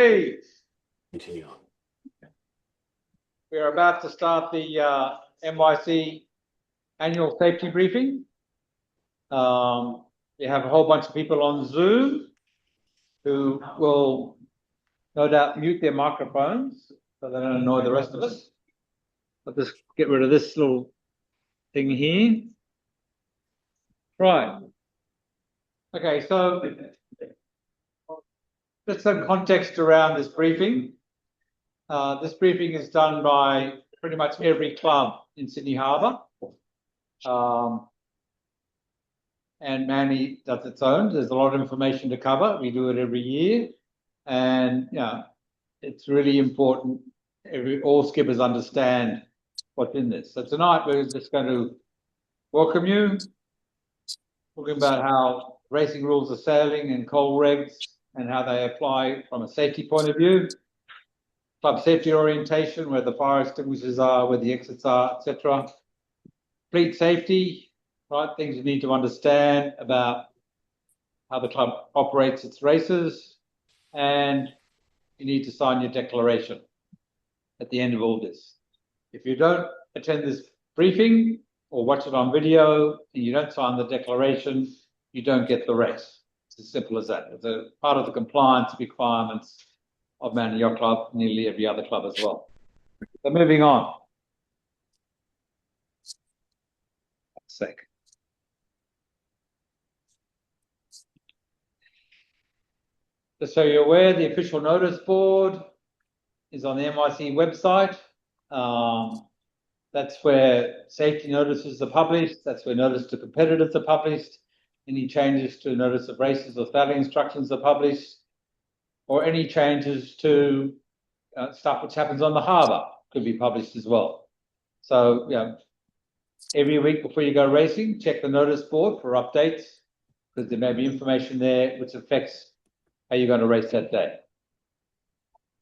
please. Continue on. We are about to start the MYC annual safety briefing. We have a whole bunch of people on Zoom who will no doubt mute their microphones so they don't annoy the rest of us. I'll just get rid of this little thing here. Right. Okay, so just some context around this briefing. This briefing is done by pretty much every club in Sydney Harbour. And Manly does its own. There's a lot of information to cover. We do it every year. And it's really important all skippers understand what's in this. So tonight we're just going to welcome you, talking about how racing rules are sailing and coal regs and how they apply from a safety point of view, club safety orientation, where the fire extinguishers are, where the exits are, etc. Fleet safety, right? Things you need to understand about how the club operates its races, and you need to sign your declaration at the end of all this. If you don't attend this briefing or watch it on video and you don't sign the declaration, you don't get the race. It's as simple as that. It's a part of the compliance requirements of Manly Yacht Club, nearly every other club as well. So moving on. Sec. Just so you're aware, the official notice board is on the MYC website. That's where safety notices are published. That's where notice to competitors are published. Any changes to notice of races or sailing instructions are published, or any changes to stuff which happens on the harbour could be published as well. So, every week before you go racing, check the notice board for updates, because there may be information there which affects how you're going to race that day.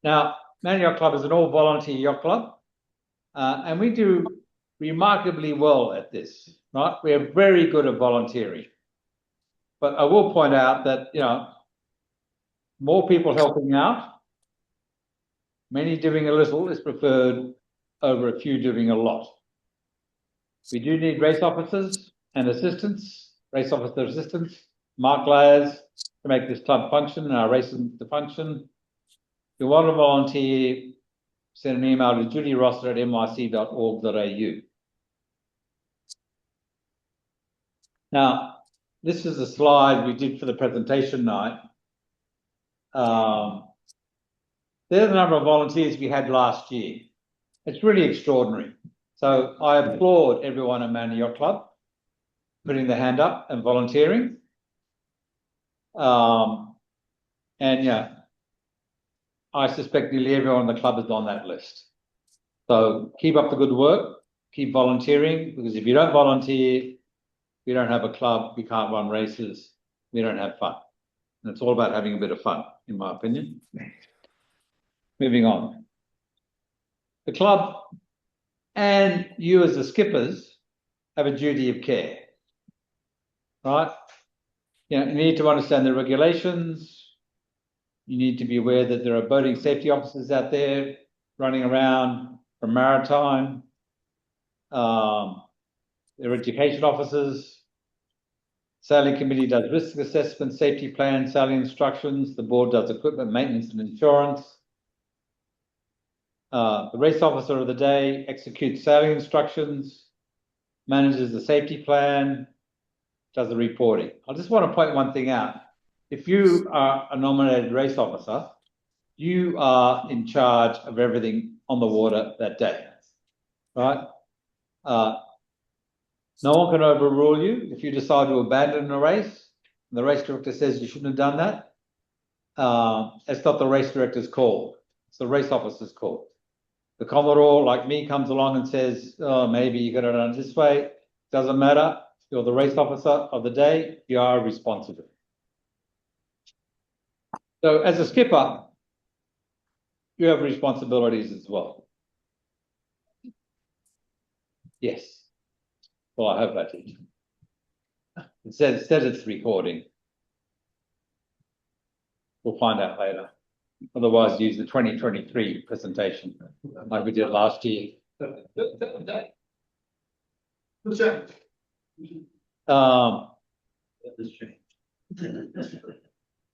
Now, Manly Yacht Club is an all-volunteer yacht club, and we do remarkably well at this, right? We are very good at volunteering. But I will point out that, more people helping out, many doing a little is preferred over a few doing a lot. We do need race officers and assistants, race officer assistants, mark layers to make this club function and our races to function. If you want to volunteer, send an email to judyrossiter@myc.org.au. Now, this is a slide we did for the presentation night. There's the number of volunteers we had last year. It's really extraordinary. So I applaud everyone at Manly Yacht Club putting their hand up and volunteering. I suspect nearly everyone in the club is on that list. So keep up the good work, keep volunteering, because if you don't volunteer, we don't have a club, we can't run races, we don't have fun. And it's all about having a bit of fun, in my opinion. Moving on. The club and you as the skippers have a duty of care, right? You need to understand the regulations. You need to be aware that there are boating safety officers out there running around from maritime. There are education officers. Sailing committee does risk assessment, safety plan, sailing instructions. The board does equipment maintenance and insurance. The race officer of the day executes sailing instructions, manages the safety plan, does the reporting. I just want to point one thing out. If you are a nominated race officer, you are in charge of everything on the water that day, right? No one can overrule you. If you decide to abandon a race, and the race director says you shouldn't have done that, it's not the race director's call. It's the race officer's call. The Commodore, like me, comes along and says, oh, maybe you got it done this way. Doesn't matter. You're the race officer of the day. You are responsible. So as a skipper, you have responsibilities as well. Yes. Well, I hope I did. It says it's recording. We'll find out later. Otherwise, use the 2023 presentation like we did last year. So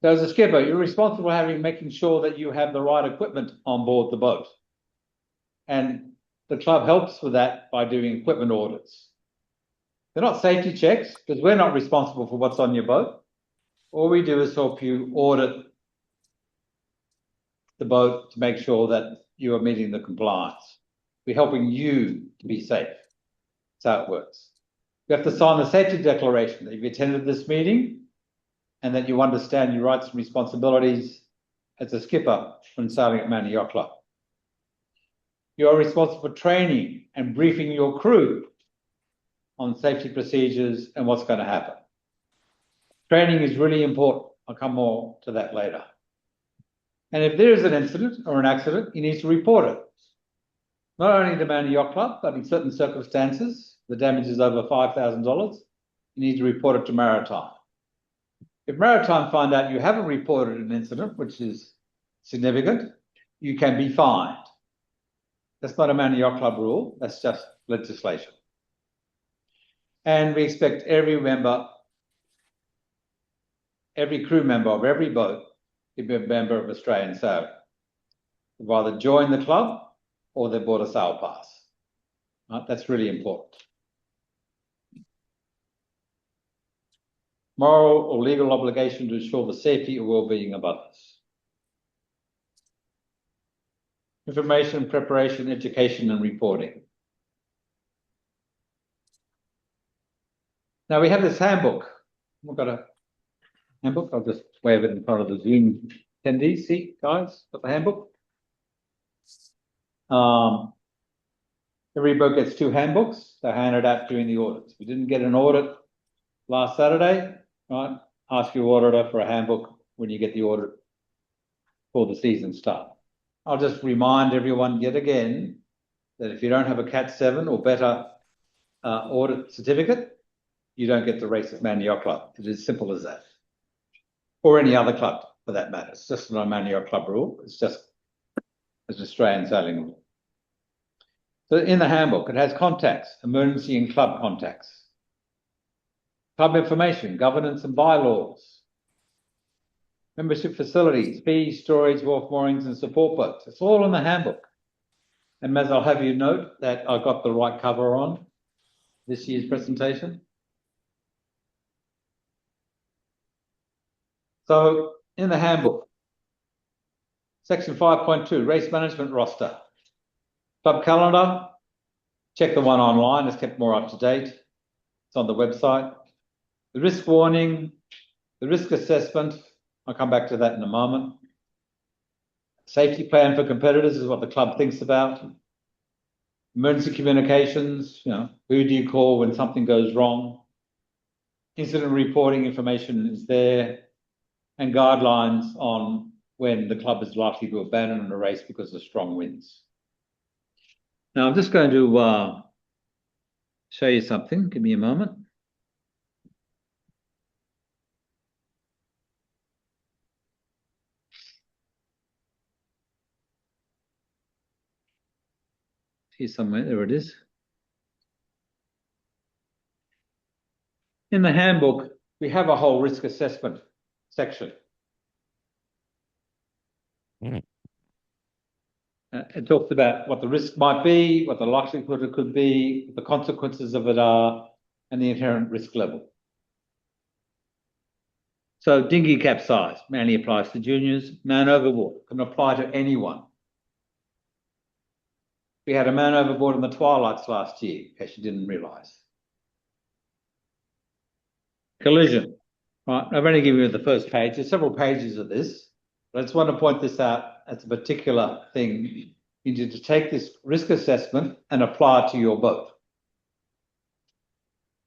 as a skipper, you're responsible for making sure that you have the right equipment on board the boat. And the club helps with that by doing equipment audits. They're not safety checks because we're not responsible for what's on your boat. All we do is help you audit the boat to make sure that you are meeting the compliance. We're helping you to be safe. That's how it works. You have to sign the safety declaration that you've attended this meeting and that you understand your rights and responsibilities as a skipper when sailing at Manly Yacht Club. You are responsible for training and briefing your crew on safety procedures and what's going to happen. Training is really important. I'll come more to that later. And if there is an incident or an accident, you need to report it. Not only to Manly Yacht Club, but in certain circumstances, the damage is over $5,000, you need to report it to Maritime. If Maritime find out you haven't reported an incident, which is significant, you can be fined. That's not a Manly Yacht Club rule, that's just legislation. And we expect every crew member of every boat to be a member of Australian Sailing. They've either joined the club or they've bought a sail pass. Right? That's really important. Moral or legal obligation to ensure the safety or well-being of others. Information, preparation, education, and reporting. Now we have this handbook. We've got a handbook. I'll just wave it in front of the Zoom attendees. See, guys, got the handbook. Every boat gets 2 handbooks. They're handed out during the audits. We didn't get an audit last Saturday, right? Ask your auditor for a handbook when you get the audit for the season start. I'll just remind everyone yet again that if you don't have a Cat 7 or better audit certificate, you don't get to race at Manly Yacht Club. It is as simple as that. Or any other club for that matter. It's just not a Manly Yacht Club rule. It's just an Australian sailing rule. So in the handbook, it has contacts, emergency and club contacts, club information, governance and bylaws, membership facilities, fees, storage, wharf moorings and support boats. It's all in the handbook. And Maz, I'll have you note that I got the right cover on this year's presentation. So in the handbook, section 5.2, race management roster. Club calendar, check the one online, it's kept more up to date. It's on the website. The risk warning, the risk assessment, I'll come back to that in a moment. Safety plan for competitors is what the club thinks about. Emergency communications, who do you call when something goes wrong? Incident reporting information is there, and guidelines on when the club is likely to abandon a race because of strong winds. Now, I'm just going to show you something. Give me a moment. Here somewhere, there it is. In the handbook, we have a whole risk assessment section. It talks about what the risk might be, what the likelihood it could be, what the consequences of it are, and the inherent risk level. So dinghy capsize mainly applies to juniors. Man overboard can apply to anyone. We had a man overboard in the twilights last year, in case you didn't realise. Collision. Right, I've only given you the first page. There's several pages of this, but I just want to point this out as a particular thing. You need to take this risk assessment and apply it to your boat.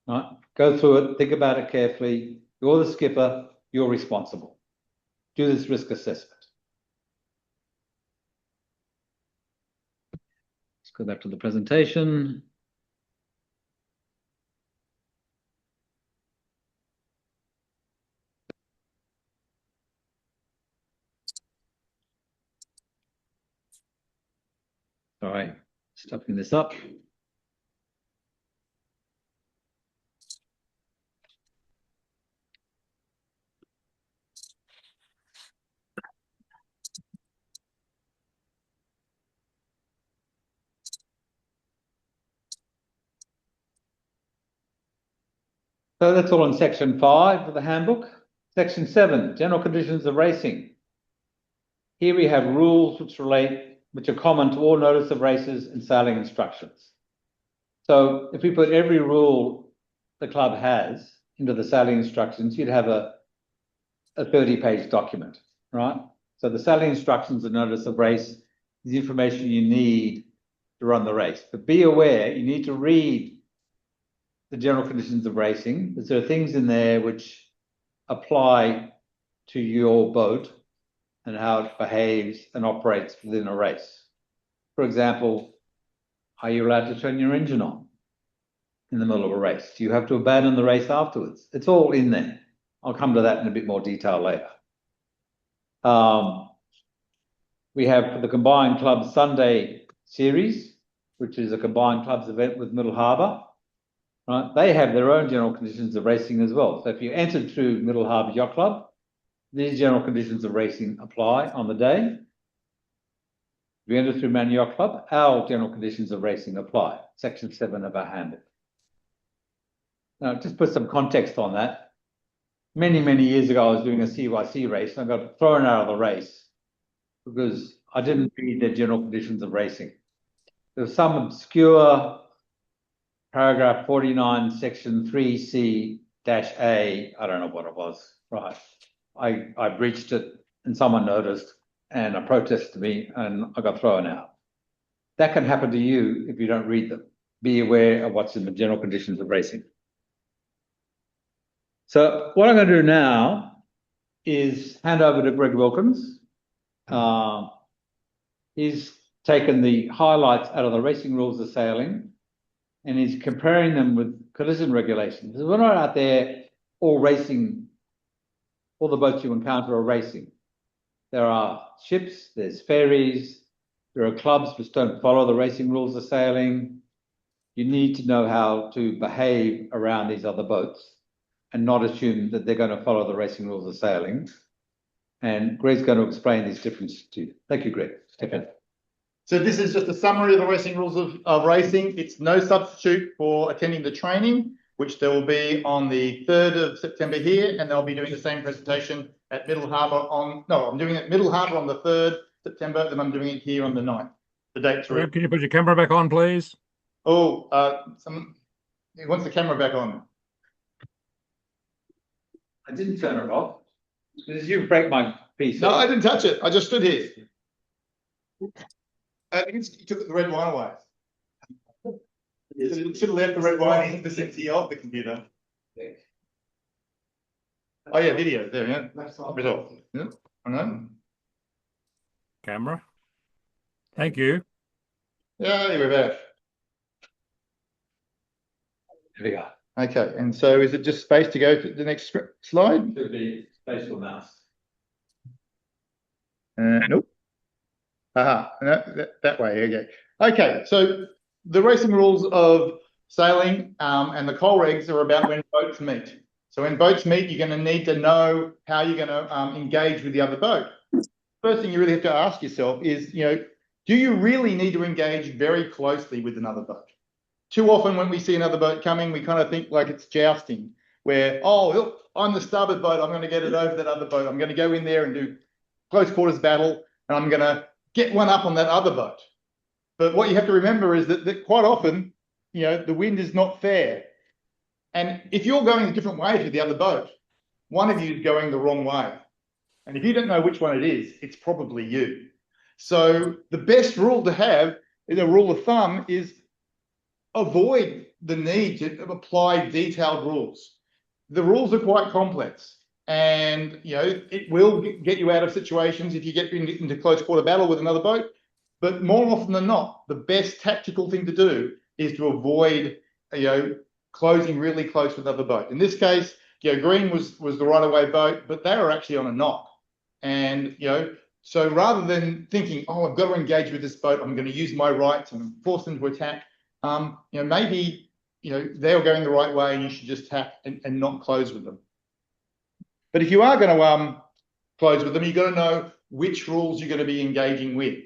Right? Go through it, think about it carefully. You're the skipper, you're responsible. Do this risk assessment. Let's go back to the presentation. Sorry, stuffing this up. So that's all in section 5 of the handbook. Section 7, general conditions of racing. Here we have rules which are common to all notice of races and sailing instructions. So if we put every rule the club has into the sailing instructions, you'd have a 30-page document, right? So the sailing instructions, the notice of race, is the information you need to run the race. But be aware, you need to read the general conditions of racing, because there are things in there which apply to your boat and how it behaves and operates within a race. For example, are you allowed to turn your engine on in the middle of a race? Do you have to abandon the race afterwards? It's all in there. I'll come to that in a bit more detail later. We have for the Combined Clubs Sunday series, which is a Combined Clubs event with Middle Harbour. Right? They have their own general conditions of racing as well. So if you entered through Middle Harbour Yacht Club, these general conditions of racing apply on the day. If you enter through Man Yacht Club, our general conditions of racing apply. Section 7 of our handbook. Now, just put some context on that. Many, many years ago, I was doing a CYC race and I got thrown out of the race because I didn't read the general conditions of racing. There was some obscure paragraph 49, section 3C-A, I don't know what it was, right? I breached it and someone noticed and protested me and I got thrown out. That can happen to you if you don't read them. Be aware of what's in the general conditions of racing. So what I'm going to do now is hand over to Greg Wilkins. He's taken the highlights out of the racing rules of sailing and he's comparing them with collision regulations. Because we're not out there all racing, all the boats you encounter are racing. There are ships, there's ferries, there are clubs which don't follow the racing rules of sailing. You need to know how to behave around these other boats and not assume that they're going to follow the racing rules of sailing. And Greg's going to explain these differences to you. Thank you, Greg. Step in. So this is just a summary of the racing rules of racing. It's no substitute for attending the training, which there will be on the 3rd of September here, and they'll be doing the same presentation at Middle Harbour I'm doing it at Middle Harbour on the 3rd September, then I'm doing it here on the 9th. The dates are... Can you put your camera back on, please? Oh, he wants the camera back on. I didn't turn it off. Because you break my piece. No, I didn't touch it. I just stood here. I think you took the red wine away. You should have left the red wine in the center of the computer. Oh yeah, video there, yeah. Result. Yeah. I know. Camera. Thank you. Yeah, we're back. There we go. Okay, and so is it just space to go to the next slide? Should be space for mouse. Nope. Aha, no, that way, okay. Okay, so the racing rules of sailing and the coal regs are about when boats meet. So when boats meet, you're going to need to know how you're going to engage with the other boat. First thing you really have to ask yourself is, do you really need to engage very closely with another boat? Too often when we see another boat coming, we kind of think like it's jousting, where, oh, look, I'm the starboard boat, I'm going to get it over that other boat. I'm going to go in there and do close quarters battle, and I'm going to get one up on that other boat. But what you have to remember is that quite often, the wind is not fair. And if you're going a different way to the other boat, one of you is going the wrong way. And if you don't know which one it is, it's probably you. So the best rule to have, a rule of thumb, is avoid the need to apply detailed rules. The rules are quite complex, and it will get you out of situations if you get into close quarter battle with another boat. But more often than not, the best tactical thing to do is to avoid closing really close with other boat. In this case, Green was the right away boat, but they were actually on a knock, and So rather than thinking, oh, I've got to engage with this boat, I'm going to use my rights and force them to attack, maybe, they're going the right way and you should just tap and not close with them. But if you are going to close with them, you've got to know which rules you're going to be engaging with.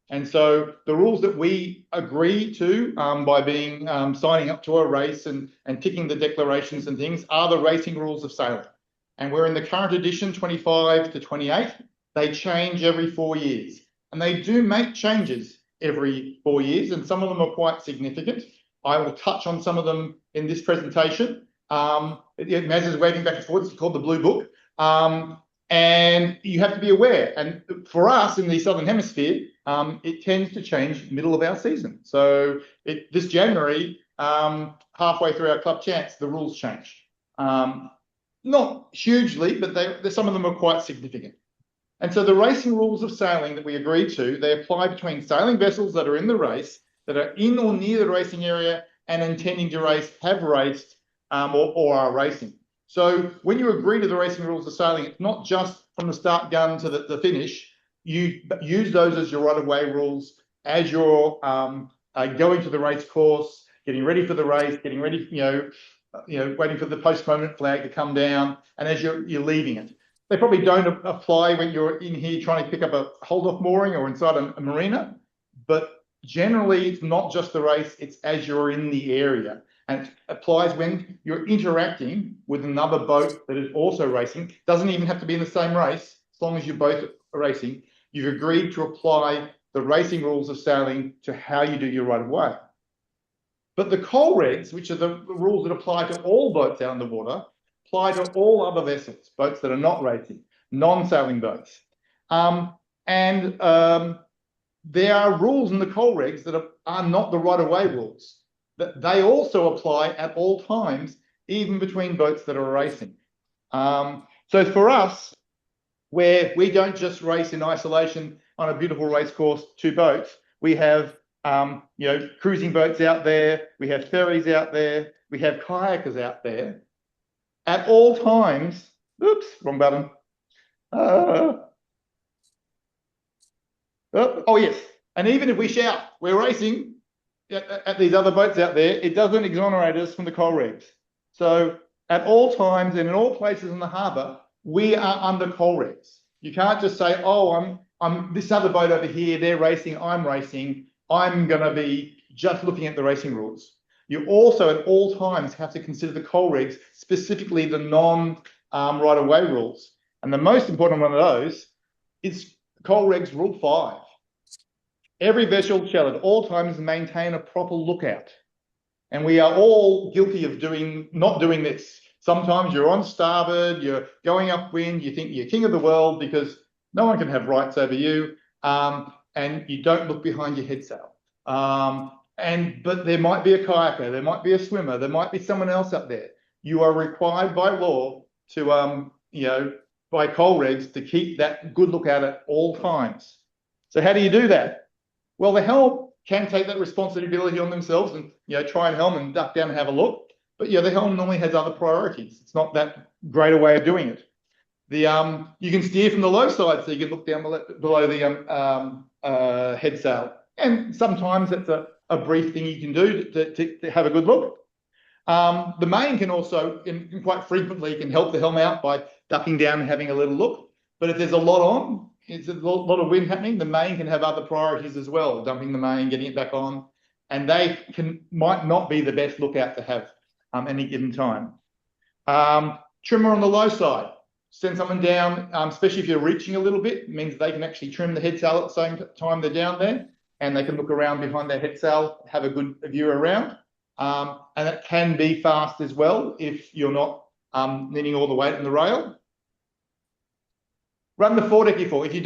And so the rules that we agree to by being signing up to a race and ticking the declarations and things are the racing rules of sailing. And we're in the current edition, 25 to 28. They change every 4 years. And they do make changes every 4 years, and some of them are quite significant. I will touch on some of them in this presentation. Maz is waving back and forth. It's called the Blue Book. And you have to be aware. And for us in the Southern Hemisphere, it tends to change middle of our season. So this January, halfway through our club chance, the rules changed. Not hugely, but some of them are quite significant. And so the racing rules of sailing that we agreed to, they apply between sailing vessels that are in the race, that are in or near the racing area and intending to race, have raced, or are racing. So when you agree to the racing rules of sailing, it's not just from the start gun to the finish. You use those as your right-of-way rules as you're going to the race course, getting ready for the race, getting ready, waiting for the post-moment flag to come down, and as you're leaving it. They probably don't apply when you're in here trying to pick up a hold-off mooring or inside a marina, but generally it's not just the race, it's as you're in the area. And it applies when you're interacting with another boat that is also racing. Doesn't even have to be in the same race, as long as you're both racing. You've agreed to apply the racing rules of sailing to how you do your right-of-way. But the coal regs, which are the rules that apply to all boats out in the water, apply to all other vessels, boats that are not racing, non-sailing boats. There are rules in the coal regs that are not the right-of-way rules. That they also apply at all times, even between boats that are racing. So for us, where we don't just race in isolation on a beautiful race course, 2 boats, we have cruising boats out there, we have ferries out there, we have kayakers out there. At all times, oops, wrong button. Oh yes, and even if we shout, we're racing at these other boats out there, it doesn't exonerate us from the coal regs. So at all times and in all places in the harbour, we are under coal regs. You can't just say, oh, I'm this other boat over here, they're racing, I'm going to be just looking at the racing rules. You also at all times have to consider the coal regs, specifically the non-right-of-way rules. And the most important one of those is coal regs rule 5. Every vessel shall at all times maintain a proper lookout. And we are all guilty of not doing this. Sometimes you're on starboard, you're going upwind, you think you're king of the world because no one can have rights over you, and you don't look behind your head sail. But there might be a kayaker, there might be a swimmer, there might be someone else up there. You are required by law to, by coal regs, to keep that good lookout at all times. So how do you do that? Well, the helm can take that responsibility on themselves and try and helm and duck down and have a look. But the helm normally has other priorities. It's not that great a way of doing it. You can steer from the low side, so you can look down below the head sail. And sometimes it's a brief thing you can do to have a good look. The main can also, and quite frequently, can help the helm out by ducking down and having a little look. But if there's a lot on, it's a lot of wind happening, the main can have other priorities as well, dumping the main, getting it back on, and they might not be the best lookout to have any given time. Trimmer on the low side, send someone down, especially if you're reaching a little bit, it means they can actually trim the head sail at the same time they're down there, and they can look around behind their head sail, have a good view around. And it can be fast as well if you're not needing all the weight in the rail. Run the foredecking for. If you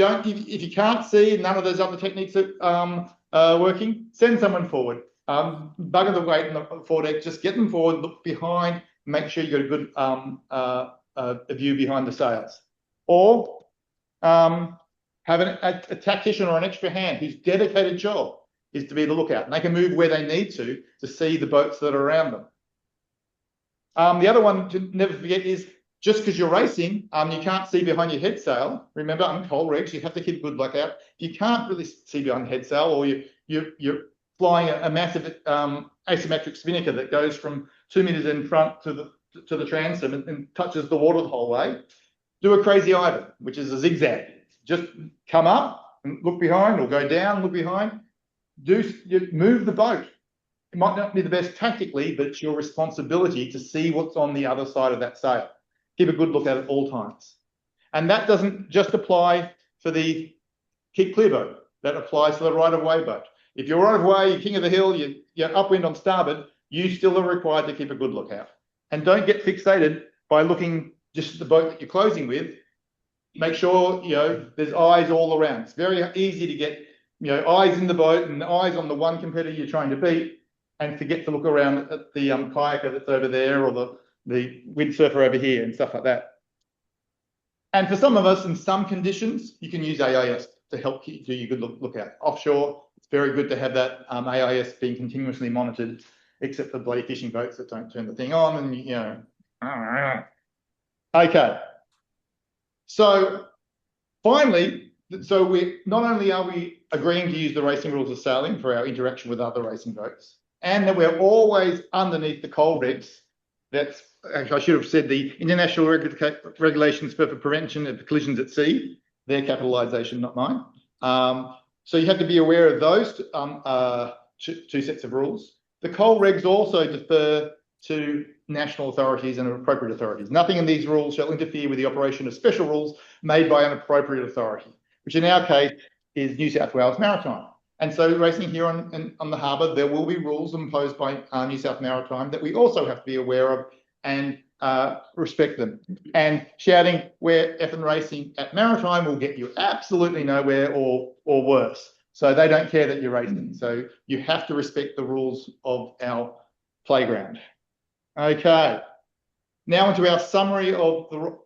can't see, none of those other techniques are working, send someone forward. Bugger the weight in the foredeck, just get them forward, look behind, make sure you've got a good view behind the sails. Or have a tactician or an extra hand whose dedicated job is to be the lookout, and they can move where they need to see the boats that are around them. The other one to never forget is just because you're racing, you can't see behind your head sail. Remember, on coal regs, you have to keep a good lookout. You can't really see behind the head sail, or you're flying a massive asymmetric spinnaker that goes from 2 meters in front to the transom and touches the water the whole way. Do a crazy Ivan, which is a zigzag. Just come up and look behind, or go down, look behind. Move the boat. It might not be the best tactically, but it's your responsibility to see what's on the other side of that sail. Keep a good look at all times. And that doesn't just apply for the keep clear boat. That applies to the right-of-way boat. If you're right-of-way, you're king of the hill, you're upwind on starboard, you still are required to keep a good lookout. And don't get fixated by looking just at the boat that you're closing with. Make sure, there's eyes all around. It's very easy to get, eyes in the boat and eyes on the one competitor you're trying to beat, and forget to look around at the kayaker that's over there, or the windsurfer over here and stuff like that. And for some of us, in some conditions, you can use AIS to help you do your good lookout. Offshore, it's very good to have that AIS being continuously monitored, except for bloody fishing boats that don't turn the thing on and, Okay. So finally, we not only are we agreeing to use the racing rules of sailing for our interaction with other racing boats, and that we're always underneath the coal regs. That's actually, I should have said the international regulations for prevention of collisions at sea. Their capitalisation, not mine. So you have to be aware of those two sets of rules. The coal regs also defer to national authorities and appropriate authorities. Nothing in these rules shall interfere with the operation of special rules made by an appropriate authority, which in our case is New South Wales Maritime. And so racing here on the harbour, there will be rules imposed by New South Maritime that we also have to be aware of and respect them. And shouting "we're effing racing" at Maritime will get you absolutely nowhere or worse. So they don't care that you're racing. So you have to respect the rules of our playground. Okay. Now into our summary of the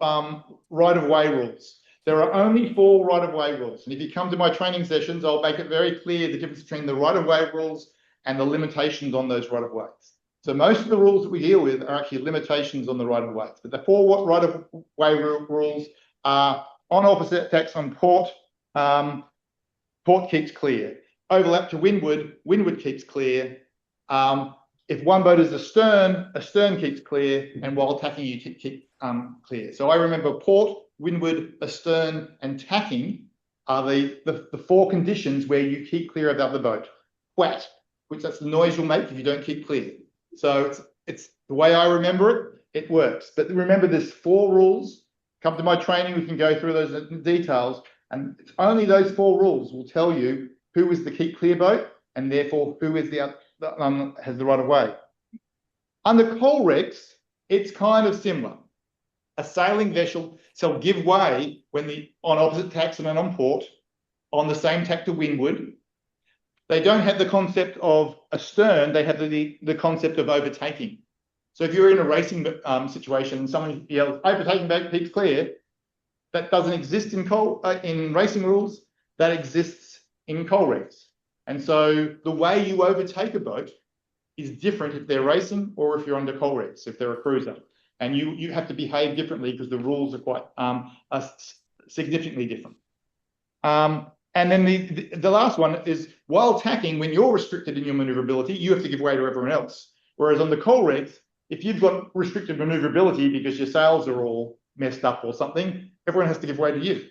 right-of-way rules. There are only 4 right-of-way rules. And if you come to my training sessions, I'll make it very clear the difference between the right-of-way rules and the limitations on those right-of-ways. So most of the rules that we deal with are actually limitations on the right-of-ways. But the 4 right-of-way rules are on opposite tacks on port, port keeps clear. Overlap to windward, windward keeps clear. If one boat is astern keeps clear, and while tacking, you keep clear. So I remember port, windward, astern, and tacking are the 4 conditions where you keep clear of the other boat. Quat, which that's the noise you'll make if you don't keep clear. So it's the way I remember it, it works. But remember, there's 4 rules. Come to my training, we can go through those in details, and only those 4 rules will tell you who is the keep clear boat, and therefore who is has the right of way. Under coal regs, it's kind of similar. A sailing vessel shall give way when on opposite tacks and on port, on the same tack to windward. They don't have the concept of astern, they have the concept of overtaking. So if you're in a racing situation and someone yells, "overtaking boat keeps clear," that doesn't exist in racing rules, that exists in coal regs. And so the way you overtake a boat is different if they're racing or if you're under coal regs, if they're a cruiser. And you have to behave differently because the rules are quite significantly different. And then the last one is, while tacking, when you're restricted in your manoeuvrability, you have to give way to everyone else. Whereas on the coal regs, if you've got restricted manoeuvrability because your sails are all messed up or something, everyone has to give way to you.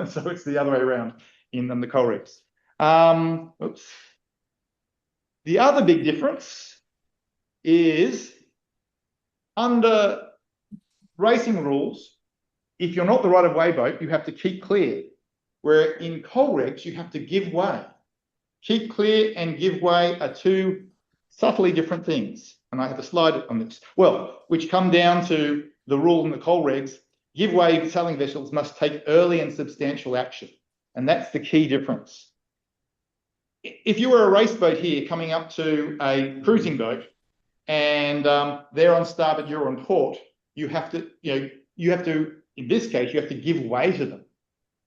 So it's the other way around in the coal regs. Oops. The other big difference is under racing rules, if you're not the right-of-way boat, you have to keep clear. Where in coal regs, you have to give way. Keep clear and give way are 2 subtly different things. And I have a slide on this. Well, which come down to the rule in the coal regs, give way sailing vessels must take early and substantial action. And that's the key difference. If you were a race boat here coming up to a cruising boat and they're on starboard, you're on port, you have to, in this case, you have to give way to them.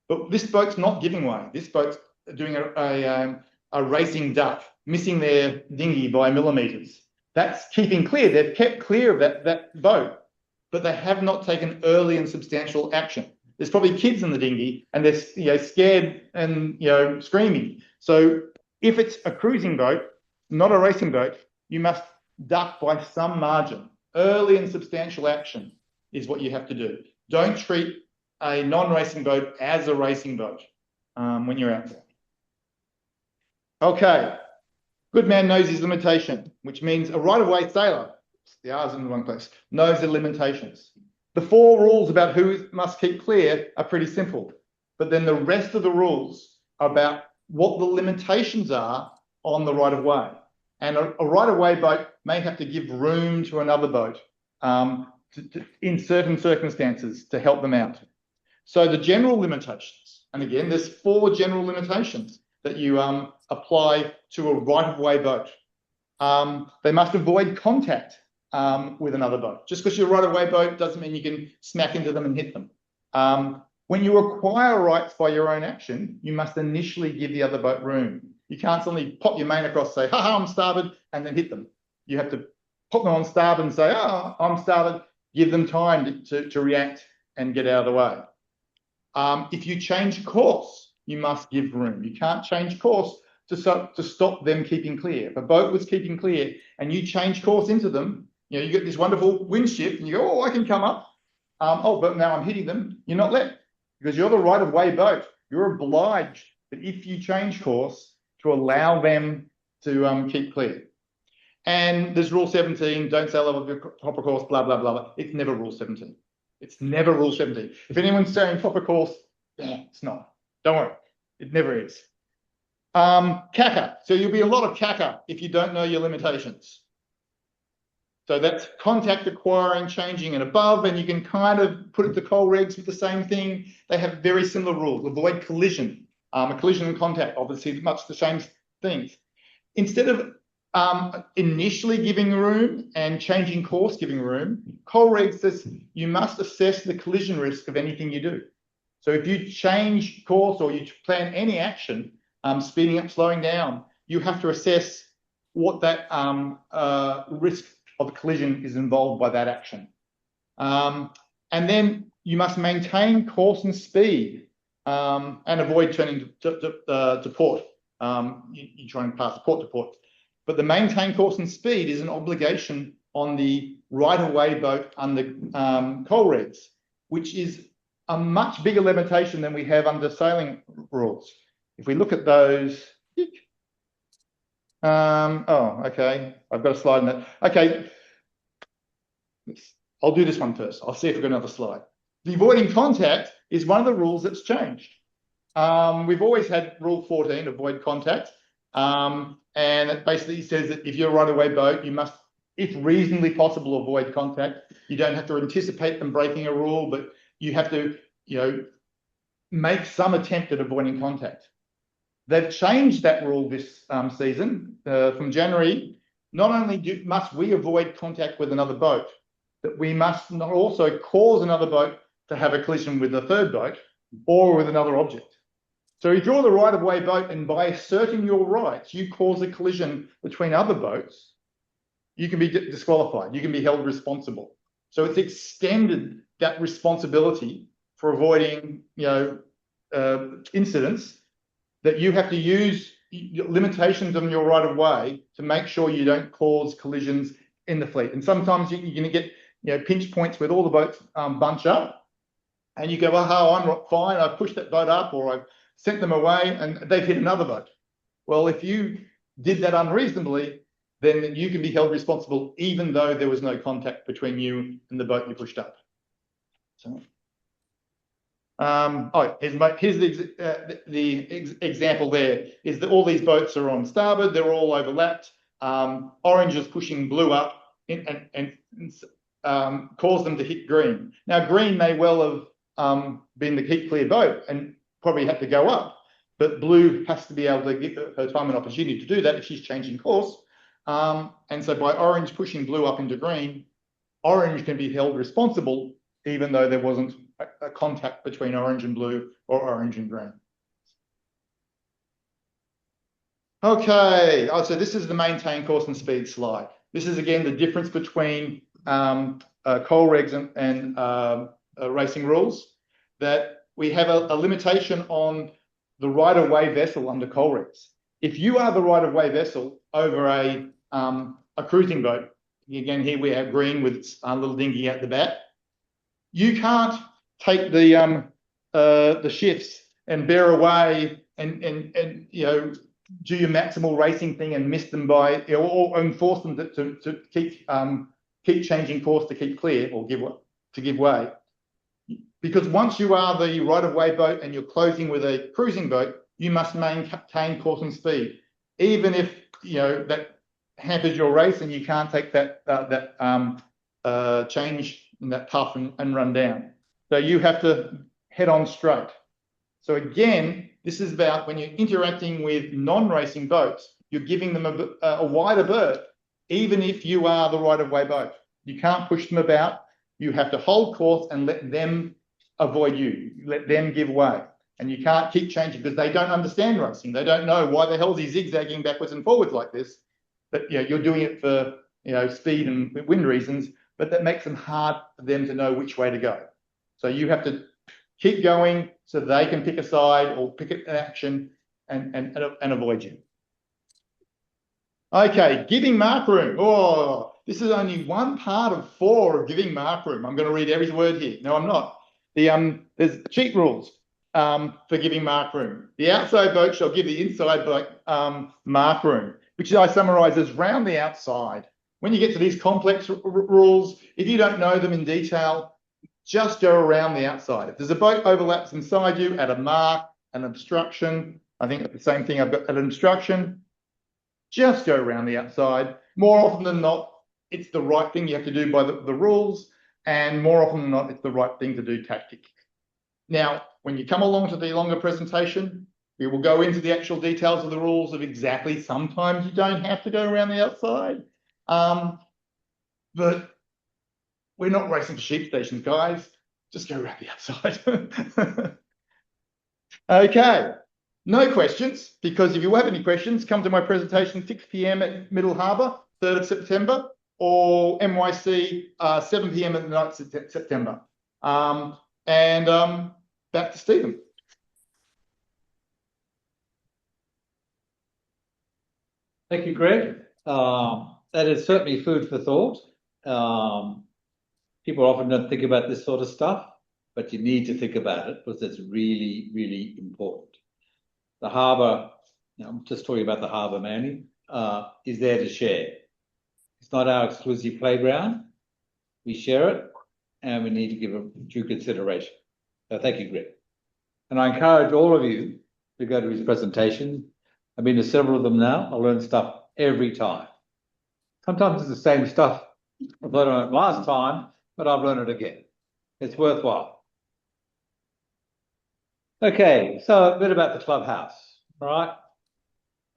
But this boat's not giving way. This boat's doing a racing duck, missing their dinghy by millimetres. That's keeping clear. They've kept clear of that boat. but they have not taken early and substantial action. There's probably kids in the dinghy and they're scared and screaming. So if it's a cruising boat, not a racing boat, you must duck by some margin. Early and substantial action is what you have to do. Don't treat a non-racing boat as a racing boat when you're out there. Okay, good man knows his limitation, which means a right-of-way sailor, the R's in the wrong place, knows the limitations. The 4 rules about who must keep clear are pretty simple, but then the rest of the rules are about what the limitations are on the right-of-way. And a right-of-way boat may have to give room to another boat in certain circumstances to help them out. So the general limitations, and again, there's 4 general limitations that you apply to a right-of-way boat. They must avoid contact with another boat. Just because you're a right-of-way boat doesn't mean you can smack into them and hit them. When you acquire rights by your own action, you must initially give the other boat room. You can't suddenly pop your main across, say, ha, I'm starboard, and then hit them. You have to pop them on starboard and say, oh, I'm starboard, give them time to react and get out of the way. If you change course, you must give room. You can't change course to stop them keeping clear. If a boat was keeping clear and you change course into them, you get this wonderful wind shift and you go, oh, I can come up. But now I'm hitting them. You're not let, because you're the right-of-way boat. You're obliged that if you change course to allow them to keep clear. And there's rule 17, don't sail over the proper course, blah, blah, blah, blah. It's never rule 17. It's never rule 17. If anyone's saying proper course, it's not. Don't worry. It never is. CACA. So you'll be a lot of CACA if you don't know your limitations. So that's contact, acquiring, changing, and above, and you can kind of put it to coal regs with the same thing. They have very similar rules. Avoid collision. A collision and contact, obviously, much the same things. Instead of initially giving room and changing course giving room, coal regs says you must assess the collision risk of anything you do. So if you change course or you plan any action, speeding up, slowing down, you have to assess what that risk of collision is involved by that action. And then you must maintain course and speed and avoid turning to port. You try and pass port to port. But the maintain course and speed is an obligation on the right-of-way boat under coal regs, which is a much bigger limitation than we have under sailing rules. If we look at those, okay, I've got a slide in that. Okay, I'll do this one first. I'll see if we've got another slide. The avoiding contact is one of the rules that's changed. We've always had rule 14, avoid contact. And it basically says that if you're a right-of-way boat, you must, if reasonably possible, avoid contact. You don't have to anticipate them breaking a rule, but you have to, make some attempt at avoiding contact. They've changed that rule this season from January. Not only must we avoid contact with another boat, but we must not also cause another boat to have a collision with a third boat or with another object. So if you're the right-of-way boat and by asserting your rights, you cause a collision between other boats, you can be disqualified. You can be held responsible. So it's extended that responsibility for avoiding, incidents, that you have to use limitations on your right-of-way to make sure you don't cause collisions in the fleet. And sometimes you're going to get, pinch points with all the boats bunch up, and you go, oh, I'm fine. I've pushed that boat up, or I've sent them away, and they've hit another boat. Well, if you did that unreasonably, then you can be held responsible, even though there was no contact between you and the boat you pushed up. So, here's the example. There is that all these boats are on starboard. They're all overlapped. Orange is pushing blue up and cause them to hit green. Now, green may well have been the keep clear boat and probably have to go up, but blue has to be able to give her time and opportunity to do that if she's changing course. And so by orange pushing blue up into green, orange can be held responsible even though there wasn't a contact between orange and blue or orange and green. Okay, so this is the maintain course and speed slide. This is again the difference between coal regs and racing rules, that we have a limitation on the right-of-way vessel under coal regs. If you are the right-of-way vessel over a cruising boat, again, here we have green with its little dinghy at the back, you can't take the shifts and bear away and you know, do your maximal racing thing and miss them by, you know, or enforce them to keep changing course to keep clear or give way. Because once you are the right-of-way boat and you're closing with a cruising boat, you must maintain course and speed, even if, you know, that hampers your race and you can't take that change in that puff and run down. So you have to head on straight. So again, this is about when you're interacting with non-racing boats, you're giving them a wider berth, even if you are the right-of-way boat. You can't push them about. You have to hold course and let them avoid you. Let them give way. And you can't keep changing because they don't understand racing. They don't know why the hell is he zigzagging backwards and forwards like this. But you know, you're doing it for, you know, speed and wind reasons, but that makes them hard for them to know which way to go. So you have to keep going so they can pick a side or pick an action and avoid you. Okay, giving mark room. Oh, this is only one part of 4 of giving mark room. I'm going to read every word here. No, I'm not. There's cheat rules for giving mark room. The outside boat shall give the inside boat mark room, which I summarise as round the outside. When you get to these complex rules, if you don't know them in detail, just go around the outside. If there's a boat overlaps inside you at a mark, an obstruction, I think the same thing I've got an obstruction, just go around the outside. More often than not, it's the right thing you have to do by the rules, and more often than not, it's the right thing to do tactically. Now, when you come along to the longer presentation, we will go into the actual details of the rules of exactly, sometimes you don't have to go around the outside, but we're not racing for sheep stations, guys. Just go around the outside. Okay, no questions, because if you have any questions, come to my presentation 6 p.m. at Middle Harbour, 3rd of September, or MYC 7 p.m. at the 9th of September. Back to Stephen. Thank you, Greg. That is certainly food for thought. People often don't think about this sort of stuff, but you need to think about it because it's really, really important. The harbour, you know, I'm just talking about the harbour, Manny, is there to share. It's not our exclusive playground. We share it, and we need to give it due consideration. So thank you, Greg. And I encourage all of you to go to his presentation. I've been to several of them now. I learn stuff every time. Sometimes it's the same stuff I learned it last time, but I've learned it again. It's worthwhile. Okay, so a bit about the clubhouse, all right?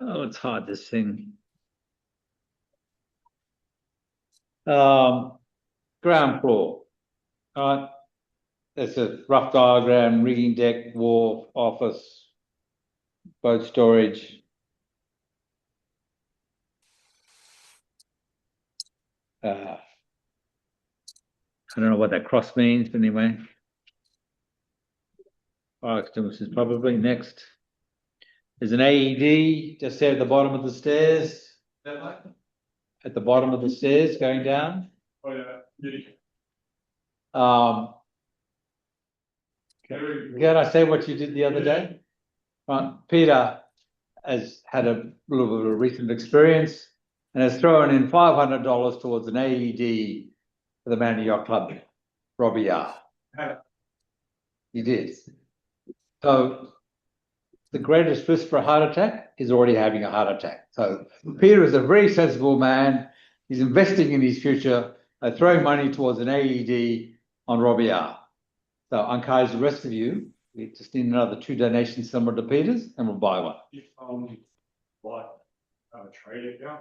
Oh, let's hide this thing. Ground floor, all right? There's a rough diagram, rigging deck, wharf, office, boat storage. I don't know what that cross means, but anyway. Fire extinguishers probably next. There's an AED just there at the bottom of the stairs. At the bottom of the stairs going down. Oh yeah. Can I say what you did the other day? Peter has had a little bit of a recent experience and has thrown in $500 towards an AED for the Man Yacht Club, Robbie R. He did. So the greatest risk for a heart attack is already having a heart attack. So Peter is a very sensible man. He's investing in his future, throwing money towards an AED on Robbie R. So I encourage the rest of you, we just need another 2 donations similar to Peter's and we'll buy one. If like trade account,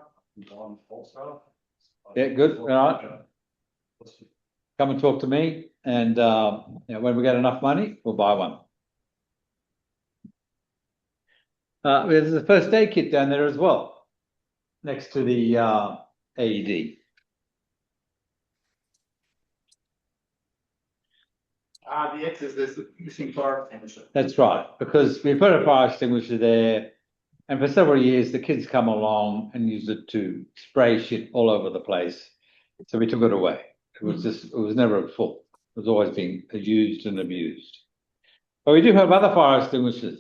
on wholesale. Yeah, good. All right. Come and talk to me, and you know, when we get enough money, we'll buy one. There's a first aid kit down there as well, next to the AED. The X's, there's the missing fire extinguisher. That's right, because we put a fire extinguisher there, and for several years the kids come along and use it to spray shit all over the place. So we took it away. It was never full. It was always being used and abused. But we do have other fire extinguishers.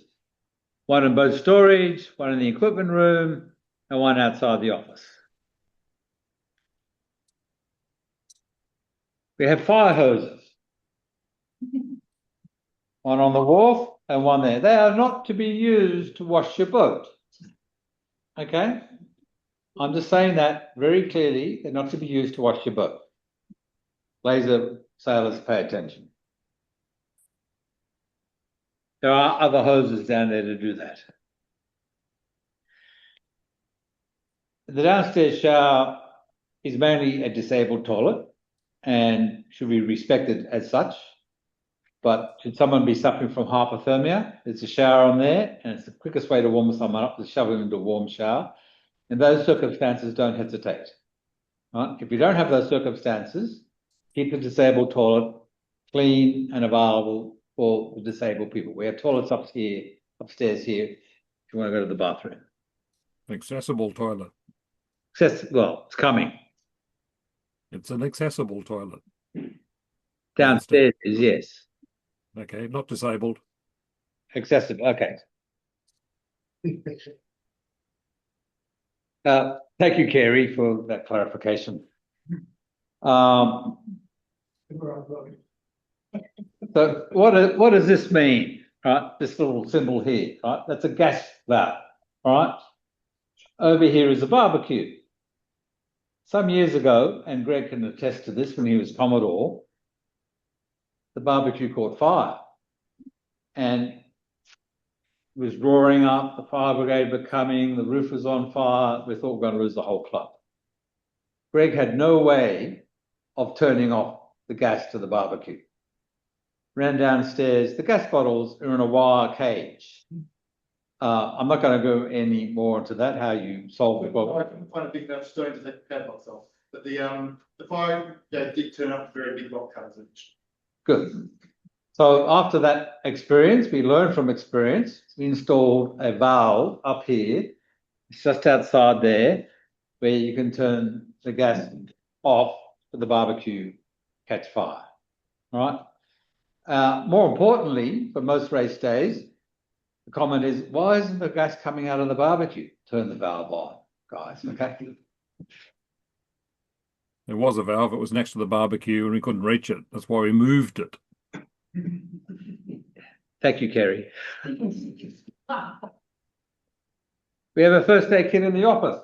One in boat storage, one in the equipment room, and one outside the office. We have fire hoses. One on the wharf and one there. They are not to be used to wash your boat. Okay? I'm just saying that very clearly. They're not to be used to wash your boat. Laser sailors, pay attention. There are other hoses down there to do that. The downstairs shower is mainly a disabled toilet and should be respected as such. But should someone be suffering from hypothermia, there's a shower on there, and it's the quickest way to warm someone up to shove them into a warm shower. In those circumstances, don't hesitate. Right? If you don't have those circumstances, keep the disabled toilet clean and available for the disabled people. We have toilets upstairs here, if you want to go to the bathroom. Accessible toilet. Well, it's coming. It's an accessible toilet. Downstairs is yes. Okay, not disabled. Accessible, okay. Thank you, Kerry, for that clarification. So what does this mean? Right, this little symbol here, right? That's a gas valve, right? Over here is a barbecue. Some years ago, and Greg can attest to this when he was Commodore, the barbecue caught fire and it was roaring up, the fire brigade were coming, the roof was on fire, we thought we were going to lose the whole club. Greg had no way of turning off the gas to the barbecue. Ran downstairs, the gas bottles are in a wire cage. I'm not going to go any more into that, how you solve the problem. I couldn't find a big enough stone to take the padlocks off, but the fire did turn up very big lock cutters. Good. So after that experience, we learned from experience. We installed a valve up here. It's just outside there, where you can turn the gas off for the barbecue catch fire. All right. More importantly, for most race days, the comment is, why isn't the gas coming out of the barbecue? Turn the valve on, guys. Okay. There was a valve, it was next to the barbecue and we couldn't reach it. That's why we moved it. Thank you, Kerry. We have a first aid kit in the office.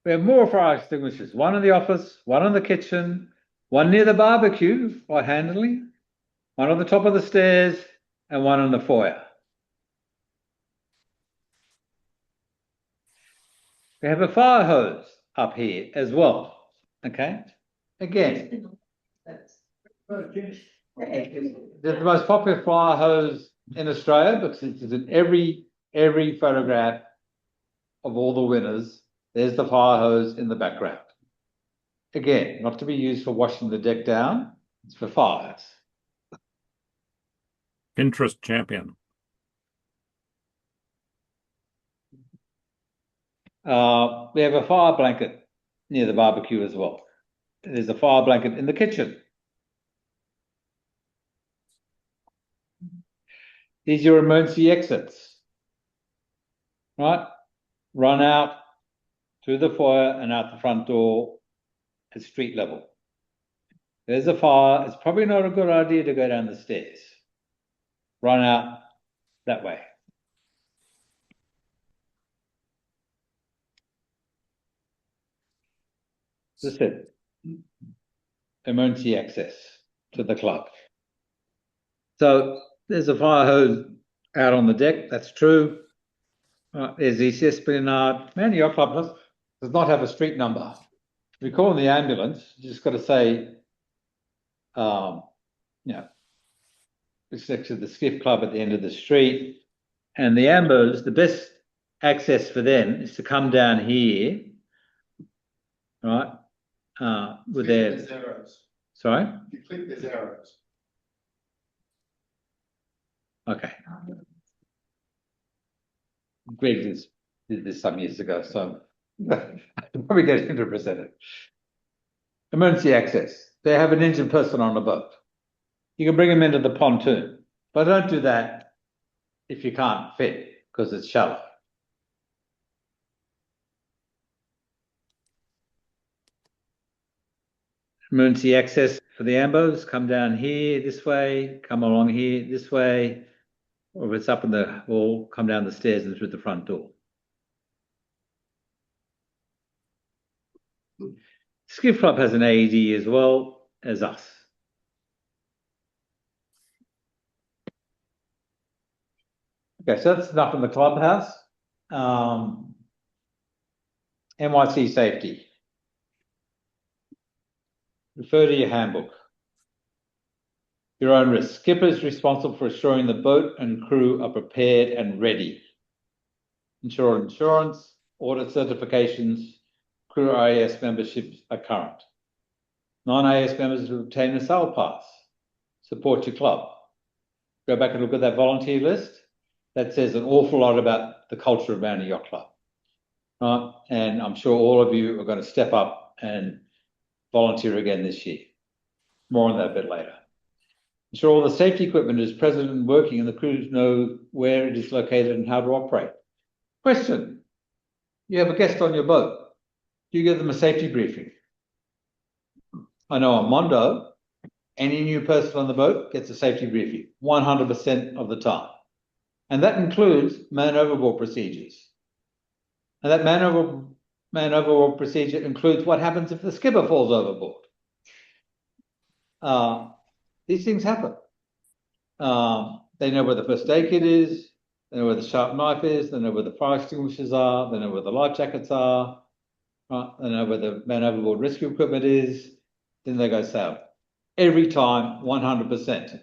We have more fire extinguishers, one in the office, one in the kitchen, one near the barbecue, quite handily, one on the top of the stairs, and one in the foyer. We have a fire hose up here as well. Okay, again, they're the most popular fire hose in Australia because it's in every photograph of all the winners. There's the fire hose in the background. Again, not to be used for washing the deck down, it's for fires. Pinterest champion. We have a fire blanket near the barbecue as well. There's a fire blanket in the kitchen. These are your emergency exits. Right? Run out through the foyer and out the front door at street level. There's a fire. It's probably not a good idea to go down the stairs. Run out that way. That's it. Emergency access to the club. So there's a fire hose out on the deck. That's true. There's the Esplanade. Man, your club does not have a street number. If you call in the ambulance, you just got to say, it's next to the skiff club at the end of the street. And the ambos, the best access for them is to come down here, right? with There's their, arrows. sorry? If you click, there's arrows. Okay. Greg did this some years ago, so I'm probably getting to present it. Emergency access. They have an injured person on the boat. You can bring them into the pontoon, but don't do that if you can't fit because it's shallow. Emergency access for the ambos, come down here this way, come along here this way, or if it's up in the hall, come down the stairs and through the front door. Skiff Club has an AED as well as us. Okay, so that's enough in the clubhouse. MYC Safety. Refer to your handbook. Your own risk. Skipper is responsible for assuring the boat and crew are prepared and ready. Ensure insurance, audit certifications, crew IAS memberships are current. Non-IAS members will obtain a sail pass. Support your club. Go back and look at that volunteer list. That says an awful lot about the culture of Manly Yacht Club. Right? And I'm sure all of you are going to step up and volunteer again this year. More on that a bit later. Ensure all the safety equipment is present and working and the crews know where it is located and how to operate. Question. You have a guest on your boat. Do you give them a safety briefing? I know on Mondo, any new person on the boat gets a safety briefing 100% of the time. And that includes man overboard procedures. And that man overboard procedure includes what happens if the skipper falls overboard. These things happen. They know where the first aid kit is, they know where the sharp knife is, they know where the fire extinguishers are, they know where the life jackets are, right? They know where the man overboard rescue equipment is, then they go sail. Every time, 100%.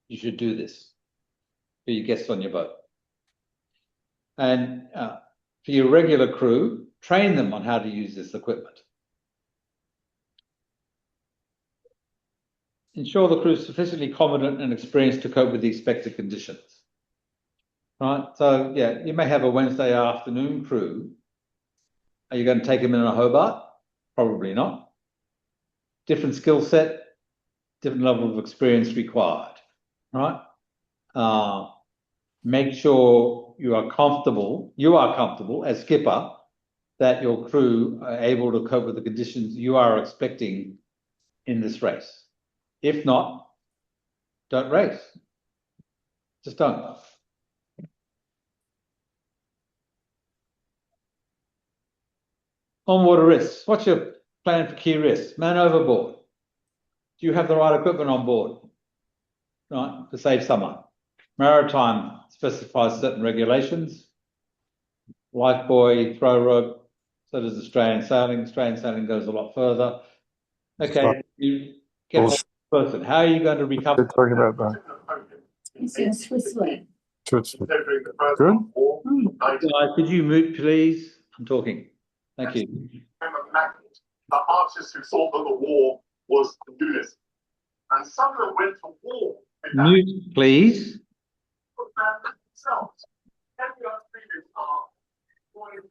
You should do this for your guests on your boat. And for your regular crew, train them on how to use this equipment. Ensure the crew is sufficiently competent and experienced to cope with the expected conditions. Right, so yeah, you may have a Wednesday afternoon crew. Are you going to take them in a Hobart? Probably not. Different skill set, different level of experience required, right? Make sure you are comfortable as skipper that your crew are able to cope with the conditions you are expecting in this race. If not, don't race. Just don't. On-water risks. What's your plan for key risks? Man overboard. Do you have the right equipment on board? Right, to save someone. Maritime specifies certain regulations. Life buoy, throw rope, so does Australian sailing. Australian sailing goes a lot further. Okay, you get a person. How are you going to recover? Talking about that. It's in Switzerland. Good. Guys, could you mute, please? I'm talking. Thank you. The artists who thought that the war was to do this. And some of them went to war with that. Mute, please. Themselves. Every other previous art wanted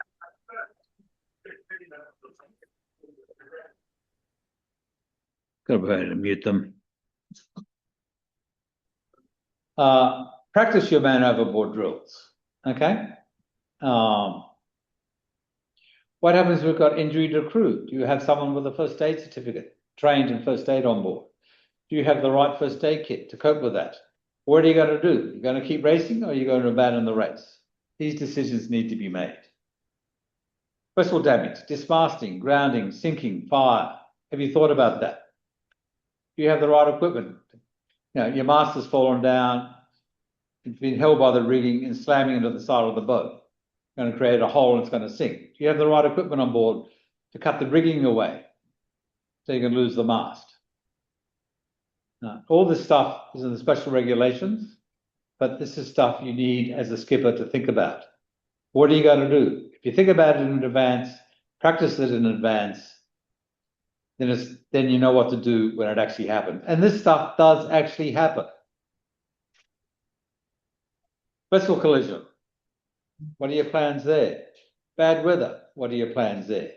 Got to go ahead and mute them. Practice your man overboard drills. Okay. What happens if we've got injury to crew? Do you have someone with a first aid certificate, trained in first aid on board? Do you have the right first aid kit to cope with that? What are you going to do? You're going to keep racing or are you going to abandon the race? These decisions need to be made. Vessel damage, dismasting, grounding, sinking, fire. Have you thought about that? Do you have the right equipment? You know, your mast has fallen down, it's been held by the rigging and slamming into the side of the boat. It's going to create a hole and it's going to sink. Do you have the right equipment on board to cut the rigging away so you can lose the mast? All this stuff is in the special regulations, but this is stuff you need as a skipper to think about. What are you going to do? If you think about it in advance, practice it in advance, then you know what to do when it actually happens. And this stuff does actually happen. Vessel collision. What are your plans there? Bad weather. What are your plans there?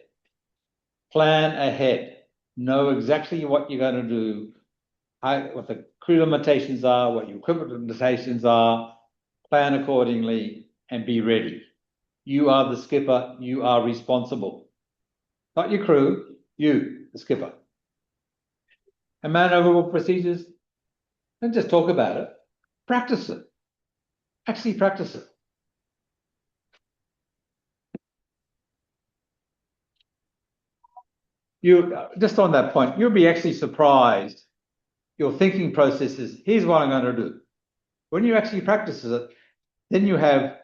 Plan ahead. Know exactly what you're going to do, what the crew limitations are, what your equipment limitations are. Plan accordingly and be ready. You are the skipper. You are responsible. Not your crew, you, the skipper. And maneuverable procedures, don't just talk about it. Practice it. Actually practice it. You just on that point, you'll be actually surprised. Your thinking process is, here's what I'm going to do. When you actually practice it, then you have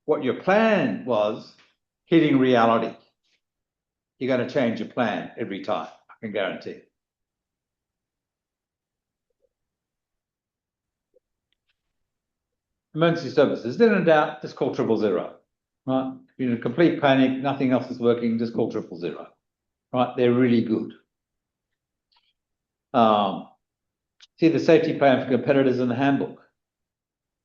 what your plan was hitting reality. You're going to change your plan every time, I can guarantee. Emergency services, then in doubt, just call 000. Right? If you're in a complete panic, nothing else is working, just call 000. Right? They're really good. See the safety plan for competitors in the handbook.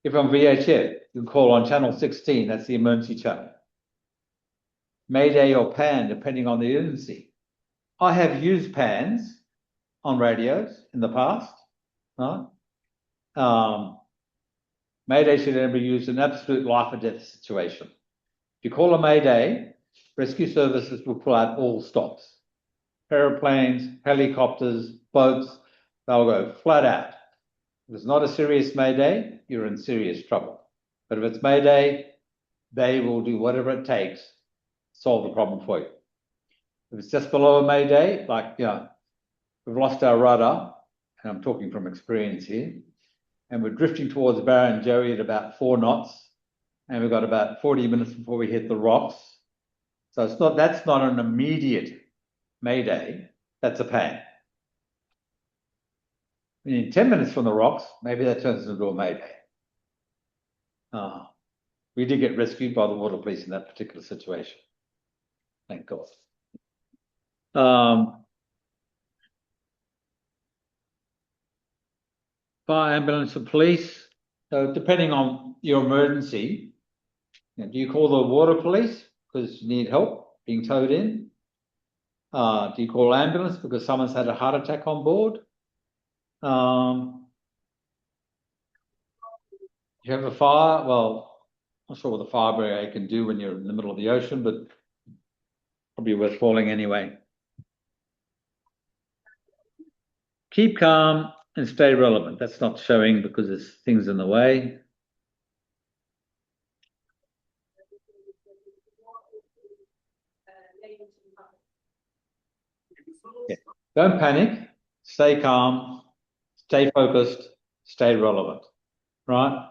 If on VHF, you can call on channel 16, that's the emergency channel. Mayday or PAN, depending on the emergency. I have used PANs on radios in the past. Right? Mayday should never be used in an absolute life or death situation. If you call a Mayday, rescue services will pull out all stops. Aeroplanes, helicopters, boats, they'll go flat out. If it's not a serious Mayday, you're in serious trouble. But if it's Mayday, they will do whatever it takes to solve the problem for you. If it's just below a Mayday, like, we've lost our rudder, and I'm talking from experience here, and we're drifting towards Barrenjoey at about 4 knots, and we've got about 40 minutes before we hit the rocks. So that's not an immediate Mayday, that's a PAN. In 10 minutes from the rocks, maybe that turns into a Mayday. We did get rescued by the water police in that particular situation. Thank God. Fire, ambulance, and police. So depending on your emergency, do you call the water police because you need help being towed in? Do you call ambulance because someone's had a heart attack on board? You have a fire? Well, I'm not sure what the fire brigade can do when you're in the middle of the ocean, but probably worth calling anyway. Keep calm and stay relevant. That's not showing because there's things in the way. Yeah. Don't panic. Stay calm. Stay focused. Stay relevant. Right?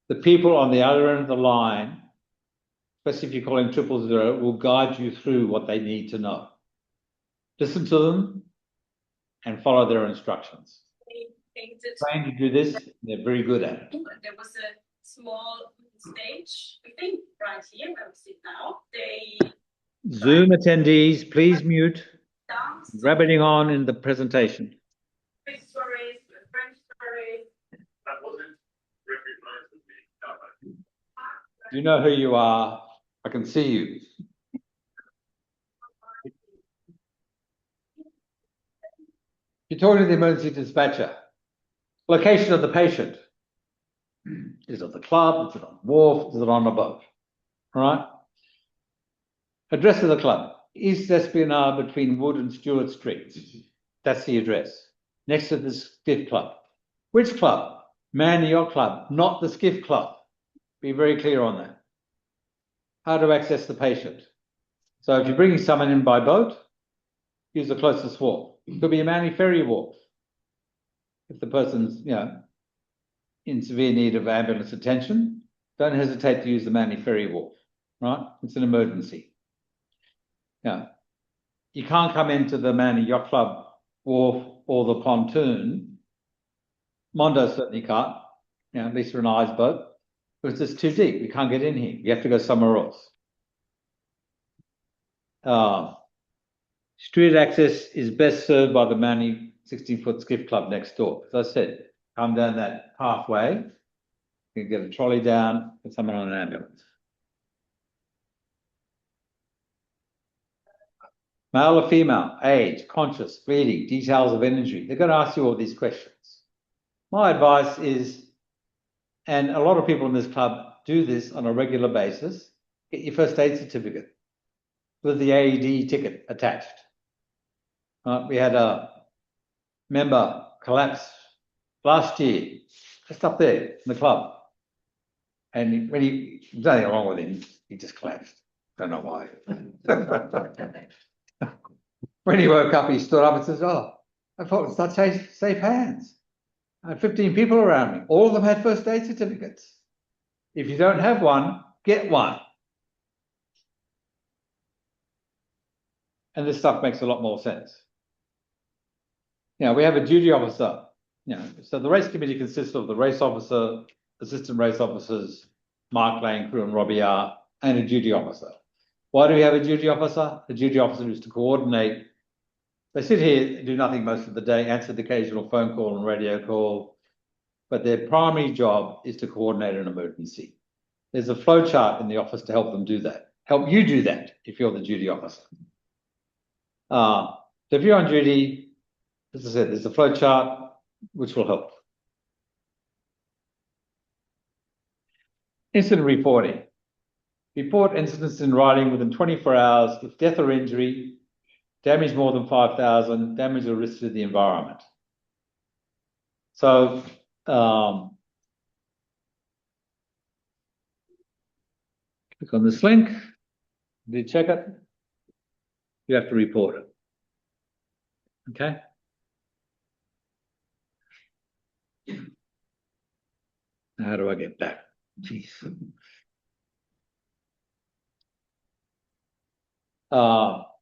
The people on the other end of the line, especially if you're calling 000, will guide you through what they need to know. Listen to them and follow their instructions. Trying to do this, they're very good at it. There was a small stage, I think, right here where we sit now. They Zoom attendees, please mute. danced Rabbiting on in the presentation. Swiss stories, French stories. That wasn't recognized as being done. You know who you are. I can see you. You're talking to the emergency dispatcher. Location of the patient. Is it the club? Is it on the wharf? Is it on a boat? All right. Address of the club. East Esplanade between Wood and Stewart Streets. That's the address. Next to the Skiff Club. Which club? Man Yacht Club, not the Skiff Club. Be very clear on that. How to access the patient. So if you're bringing someone in by boat, use the closest wharf. It could be a Manly Ferry wharf. If the person's, in severe need of ambulance attention, don't hesitate to use the Manly Ferry wharf, right? It's an emergency. You can't come into the Manly Yacht Club wharf or the pontoon. Mondo certainly can't, Lisa and I's boat, because it's too deep. We can't get in here. You have to go somewhere else. Street access is best served by the Manly 16-foot skiff club next door. As I said, come down that pathway, you can get a trolley down, get someone on an ambulance. Male or female, age, conscious, bleeding, details of injury. They're going to ask you all these questions. My advice is, and a lot of people in this club do this on a regular basis, get your first aid certificate with the AED ticket attached. We had a member collapse last year, just up there in the club. And when there's nothing wrong with him, he just collapsed. Don't know why. When he woke up, he stood up and says, "Oh, I thought it was such safe hands. I had 15 people around me. All of them had first aid certificates. If you don't have one, get one." And this stuff makes a lot more sense. We have a duty officer. So the race committee consists of the race officer, assistant race officers, Mark Lane, crew and Robbie R, and a duty officer. Why do we have a duty officer? The duty officer is to coordinate. They sit here and do nothing most of the day, answer the occasional phone call and radio call, but their primary job is to coordinate an emergency. There's a flow chart in the office to help them do that, help you do that if you're the duty officer. So if you're on duty, as I said, there's a flow chart which will help. Incident reporting. Report incidents in writing within 24 hours if death or injury, damage more than 5,000, damage or risk to the environment. So, click on this link, you check it, you have to report it. Okay? Now how do I get back? Jeez.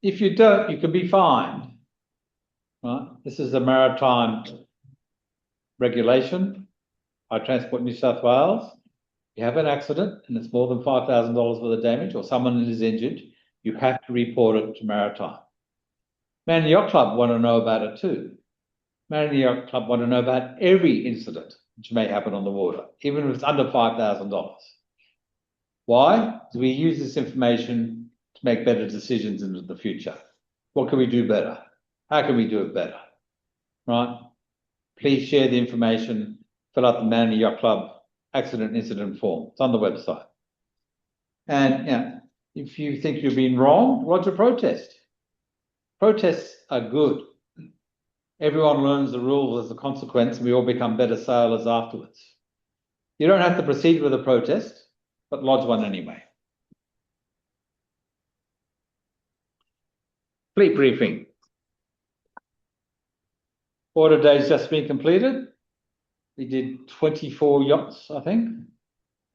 If you don't, you can be fined. Right? This is a maritime regulation by Transport New South Wales. You have an accident and it's more than $5,000 worth of damage, or someone is injured, you have to report it to maritime. Manly Yacht Club want to know about it too. Manly Yacht Club want to know about every incident which may happen on the water, even if it's under $5,000. Why? Because we use this information to make better decisions into the future. What can we do better? How can we do it better? Right? Please share the information, fill out the Manly Yacht Club accident incident form. It's on the website. And if you think you've been wrong, lodge a protest. Protests are good. Everyone learns the rules as a consequence, and we all become better sailors afterwards. You don't have to proceed with a protest, but lodge one anyway. Fleet briefing. Order day's just been completed. We did 24 yachts, I think.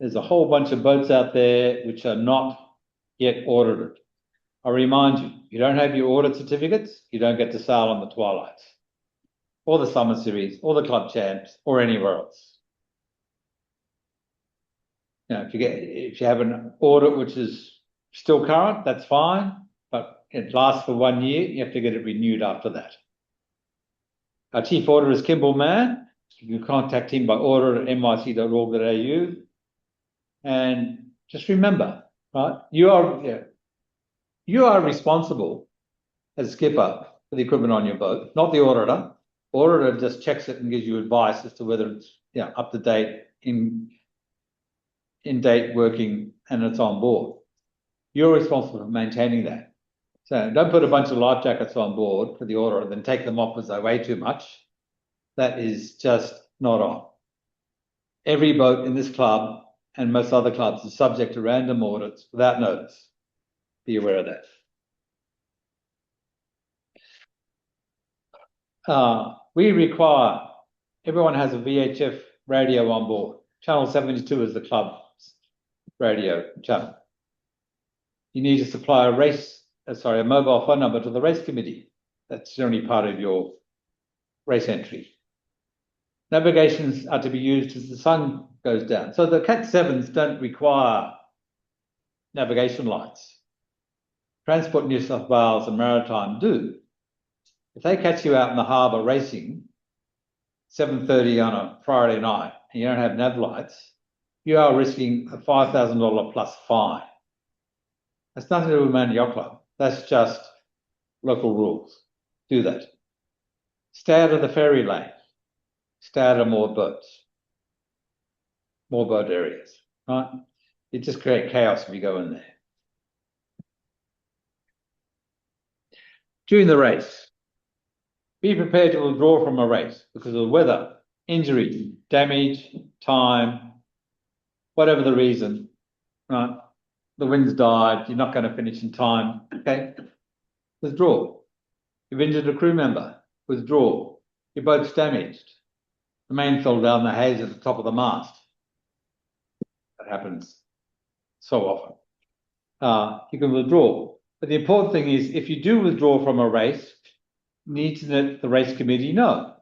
There's a whole bunch of boats out there which are not yet audited. I remind you, you don't have your audit certificates, you don't get to sail on the Twilights, or the Summer Series, or the Club Champs, or anywhere else. If you have an audit which is still current, that's fine, but it lasts for 1 year. You have to get it renewed after that. Our chief auditor is Kimball Mann. You can contact him by audit@myc.org.au. And just remember, right? You are responsible as a skipper for the equipment on your boat, not the auditor. Auditor just checks it and gives you advice as to whether it's up to date, in date, working, and it's on board. You're responsible for maintaining that. So don't put a bunch of life jackets on board for the auditor and then take them off as they weigh too much. That is just not on. Every boat in this club and most other clubs is subject to random audits without notice. Be aware of that. We require everyone has a VHF radio on board. Channel 72 is the club's radio channel. You need to supply a mobile phone number to the race committee. That's generally part of your race entry. Navigations are to be used as the sun goes down. So the Cat 7s don't require navigation lights. Transport New South Wales and Maritime do, if they catch you out in the harbour racing 7:30 on a Friday night and you don't have nav lights, you are risking a $5,000 plus fine. That's nothing to do with Man Yacht Club. That's just local rules. Do that. Stay out of the ferry lane. Stay out of more boats. More boat areas, right? You just create chaos if you go in there. During the race, be prepared to withdraw from a race because of weather, injury, damage, time, whatever the reason, right? The wind's died, you're not going to finish in time, okay? Withdraw. You've injured a crew member, withdraw. Your boat's damaged. The main fell down the haze at the top of the mast. That happens so often. You can withdraw. But the important thing is, if you do withdraw from a race, you need to let the race committee know.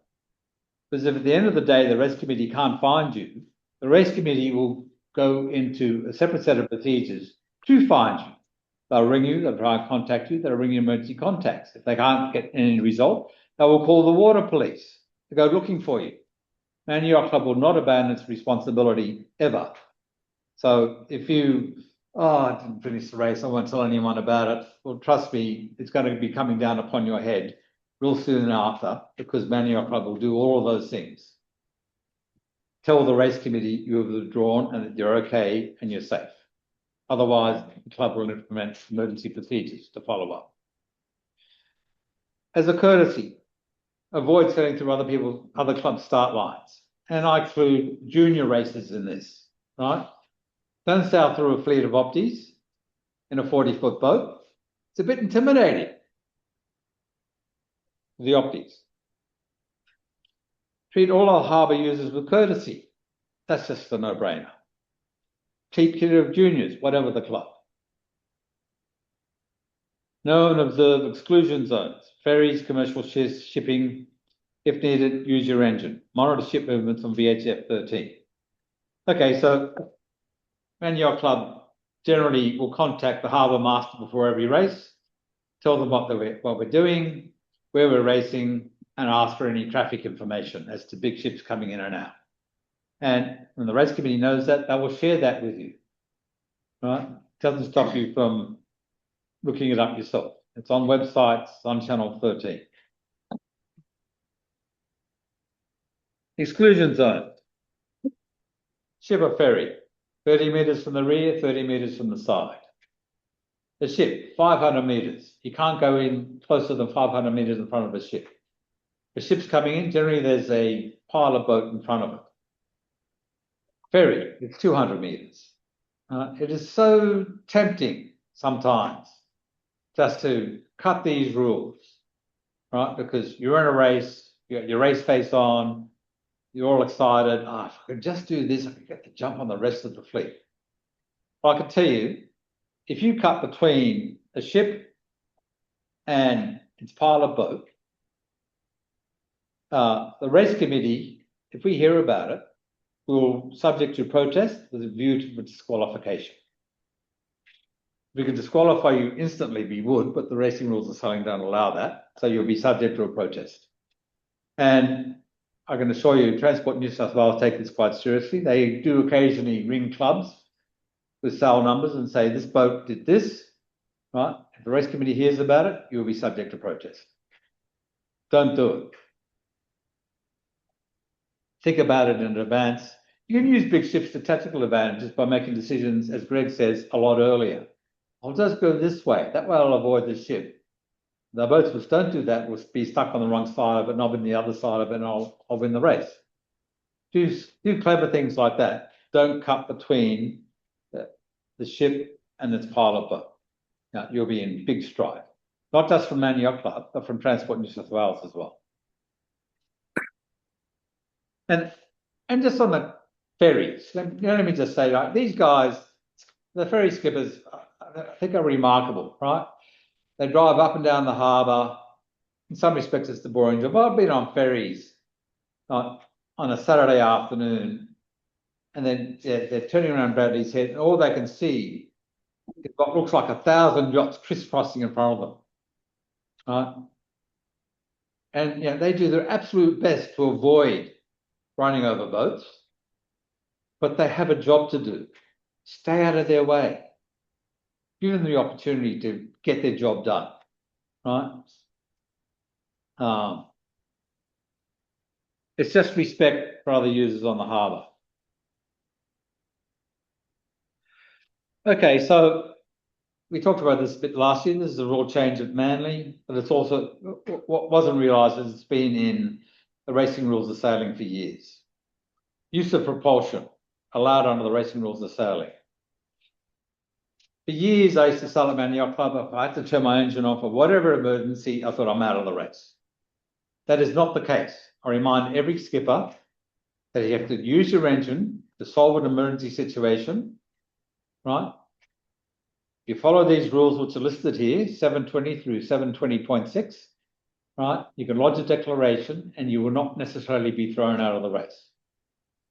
Because if at the end of the day, the race committee can't find you, the race committee will go into a separate set of procedures to find you. They'll ring you, they'll try and contact you, they'll ring you emergency contacts. If they can't get any result, they will call the water police to go looking for you. Man Yacht Club will not abandon its responsibility ever. So if you, I didn't finish the race, I won't tell anyone about it. Well, trust me, it's going to be coming down upon your head real soon after, because Man Yacht Club will do all of those things. Tell the race committee you have withdrawn and that you're okay and you're safe. Otherwise, the club will implement emergency procedures to follow up. As a courtesy, avoid sailing through other club start lines. And I include junior races in this, right? Don't sail through a fleet of opties in a 40-foot boat. It's a bit intimidating, the opties. Treat all our harbour users with courtesy. That's just a no-brainer. Keep clear of juniors, whatever the club. Know and observe exclusion zones, ferries, commercial shipping. If needed, use your engine. Monitor ship movements on VHF 13. Okay, so Man Yacht Club generally will contact the harbour master before every race, tell them what we're doing, where we're racing, and ask for any traffic information as to big ships coming in and out. And when the race committee knows that, they will share that with you, right? It doesn't stop you from looking it up yourself. It's on websites, on Channel 13. Exclusion zone. Ship or ferry, 30 metres from the rear, 30 metres from the side. The ship, 500 metres. You can't go in closer than 500 metres in front of a ship. The ship's coming in, generally there's a pilot boat in front of it. Ferry, it's 200 metres. It is so tempting sometimes just to cut these rules, right? Because you're in a race, you got your race face on, you're all excited. If I could just do this, I could get the jump on the rest of the fleet. But I can tell you, if you cut between a ship and its pilot boat, the race committee, if we hear about it, will subject to protest with a view to disqualification. If we could disqualify you instantly, we would, but the racing rules of sailing don't allow that. So you'll be subject to a protest. And I can assure you, Transport New South Wales take this quite seriously. They do occasionally ring clubs with sail numbers and say, this boat did this, right? If the race committee hears about it, you'll be subject to protest. Don't do it. Think about it in advance. You can use big ships to tactical advantages by making decisions, as Greg says, a lot earlier. I'll just go this way. That way I'll avoid the ship. The boats which don't do that will be stuck on the wrong side of it, not on the other side of it, and I'll win the race. Do clever things like that. Don't cut between the ship and its pilot boat. Now, you'll be in big strife. Not just from Man Yacht Club, but from Transport New South Wales as well. And just on the ferries, let me just say, like, these guys, the ferry skippers, I think are remarkable, right? They drive up and down the harbour. In some respects, it's the boring job. I've been on ferries on a Saturday afternoon, and then they're turning around Bradley's Head, and all they can see It's got, looks like 1,000 yachts crisscrossing in front of them. Right? And yeah, they do their absolute best to avoid running over boats, but they have a job to do. Stay out of their way. Give them the opportunity to get their job done. Right? It's just respect for other users on the harbour. Okay, so we talked about this a bit last year. This is a rule change at Manly, but it's also what wasn't realised is it's been in the racing rules of sailing for years. Use of propulsion allowed under the racing rules of sailing. For years, I used to sail at Manly Yacht Club. If I had to turn my engine off or whatever emergency, I thought I'm out of the race. That is not the case. I remind every skipper that you have to use your engine to solve an emergency situation, right? If you follow these rules which are listed here, 720 through 720.6, right? You can lodge a declaration and you will not necessarily be thrown out of the race.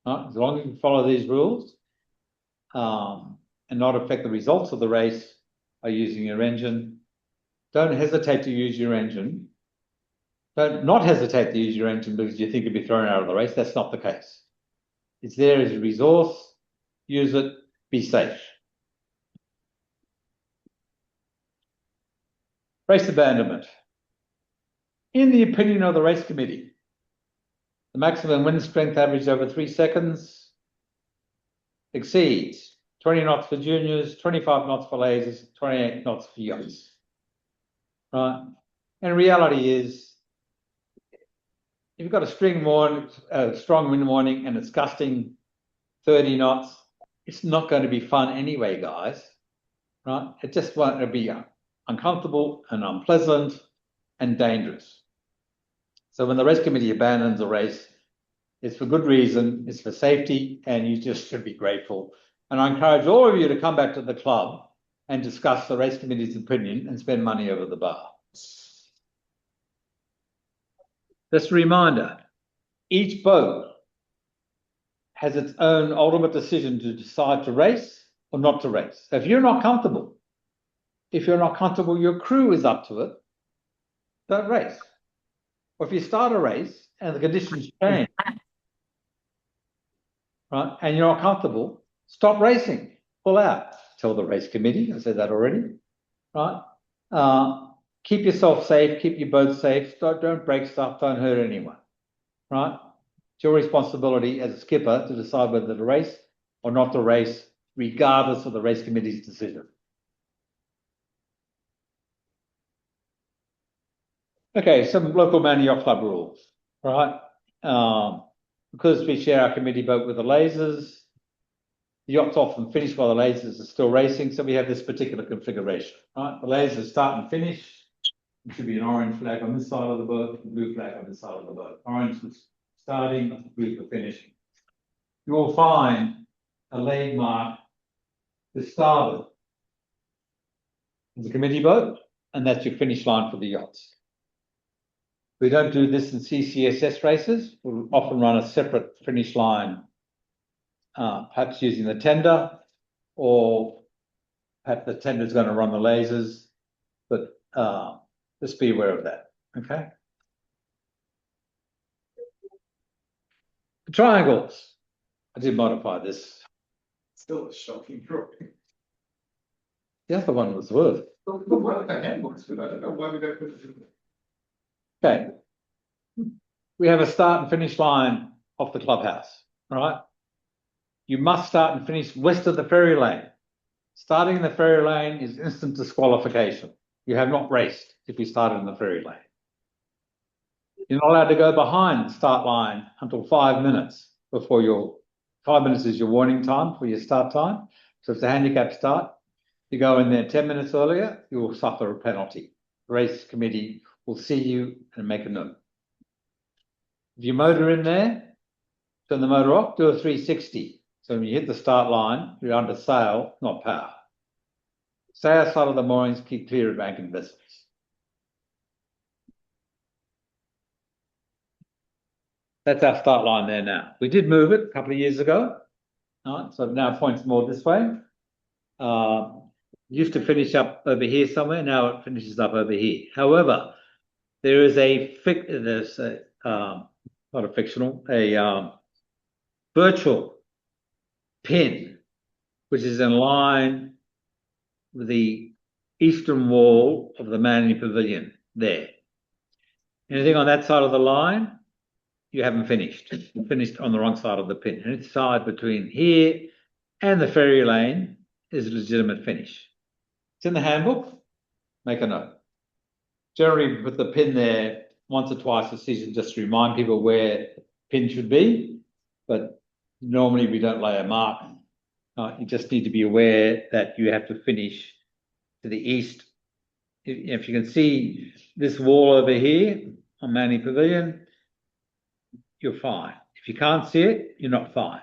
Right? As long as you follow these rules and not affect the results of the race by using your engine, don't hesitate to use your engine. Don't not hesitate to use your engine because you think you'll be thrown out of the race. That's not the case. It's there as a resource. Use it. Be safe. Race abandonment. In the opinion of the race committee, the maximum wind strength average over 3 seconds exceeds 20 knots for juniors, 25 knots for lasers, 28 knots for yachts. Right? And reality is, if you've got a strong wind warning and it's gusting 30 knots, it's not going to be fun anyway, guys. Right? It just won't be uncomfortable and unpleasant and dangerous. So when the race committee abandons a race, it's for good reason, it's for safety, and you just should be grateful. And I encourage all of you to come back to the club and discuss the race committee's opinion and spend money over the bar. Just a reminder, each boat has its own ultimate decision to decide to race or not to race. So if you're not comfortable, your crew is up to it, don't race. Or if you start a race and the conditions change, right, and you're not comfortable, stop racing, pull out. Tell the race committee, I said that already, right? Keep yourself safe, keep your boat safe, don't break stuff, don't hurt anyone, right? It's your responsibility as a skipper to decide whether to race or not to race, regardless of the race committee's decision. Okay, some local Manly Yacht Club rules, right? Because we share our committee boat with the lasers, the yacht's often finished while the lasers are still racing, so we have this particular configuration, right? The lasers start and finish. There should be an orange flag on this side of the boat, a blue flag on this side of the boat. Orange for starting, blue for finishing. You will find a leg mark to starboard of the committee boat, and that's your finish line for the yachts. We don't do this in CCSS races. We'll often run a separate finish line, perhaps using the tender, or perhaps the tender is going to run the lasers, but just be aware of that, okay? The triangles. I did modify this. Still a shocking drawing. The other one was worth. Okay. We have a start and finish line off the clubhouse, all right? You must start and finish west of the ferry lane. Starting in the ferry lane is instant disqualification. You have not raced if you started in the ferry lane. You're not allowed to go behind the start line until 5 minutes before 5 minutes is your warning time for your start time. So if it's a handicap start, you go in there 10 minutes earlier, you will suffer a penalty. The race committee will see you and make a note. If you motor in there, turn the motor off, do a 360. So when you hit the start line, you're under sail, not power. Stay outside of the moorings, keep clear of anchored vessels. That's our start line there now. We did move it a couple of years ago, right? So it now points more this way. The used to finish up over here somewhere, now it finishes up over here. However, there's a not a fictional, a virtual pin, which is in line with the eastern wall of the Manly Pavilion there. Anything on that side of the line, you haven't finished. You finished on the wrong side of the pin. And it's side between here and the ferry lane is a legitimate finish. It's in the handbook. Make a note. Generally, put the pin there once or twice a season just to remind people where the pin should be. But normally we don't lay a mark. You just need to be aware that you have to finish to the east. If you can see this wall over here on Manly Pavilion, you're fine. If you can't see it, you're not fine.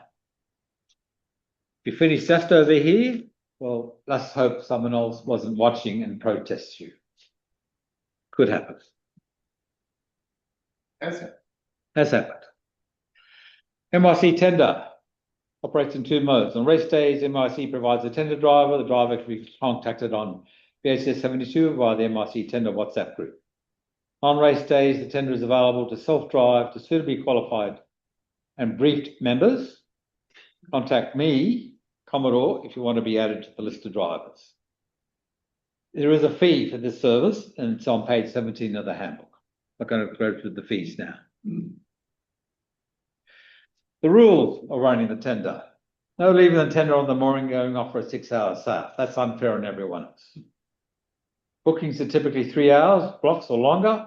If you finish just over here, well, let's hope someone else wasn't watching and protests you. Could happen. Has happened. MYC tender operates in two modes. On race days, MYC provides a tender driver. The driver can be contacted on BHS 72 via the MYC tender WhatsApp group. On race days, the tender is available to self-drive to suitably qualified and briefed members. Contact me, Commodore, if you want to be added to the list of drivers. There is a fee for this service, and it's on page 17 of the handbook. I'm not going to go through the fees now. The rules of running the tender. No leaving the tender on the mooring going off for a 6-hour sail. That's unfair on everyone else. Bookings are typically 3 hours, blocks or longer.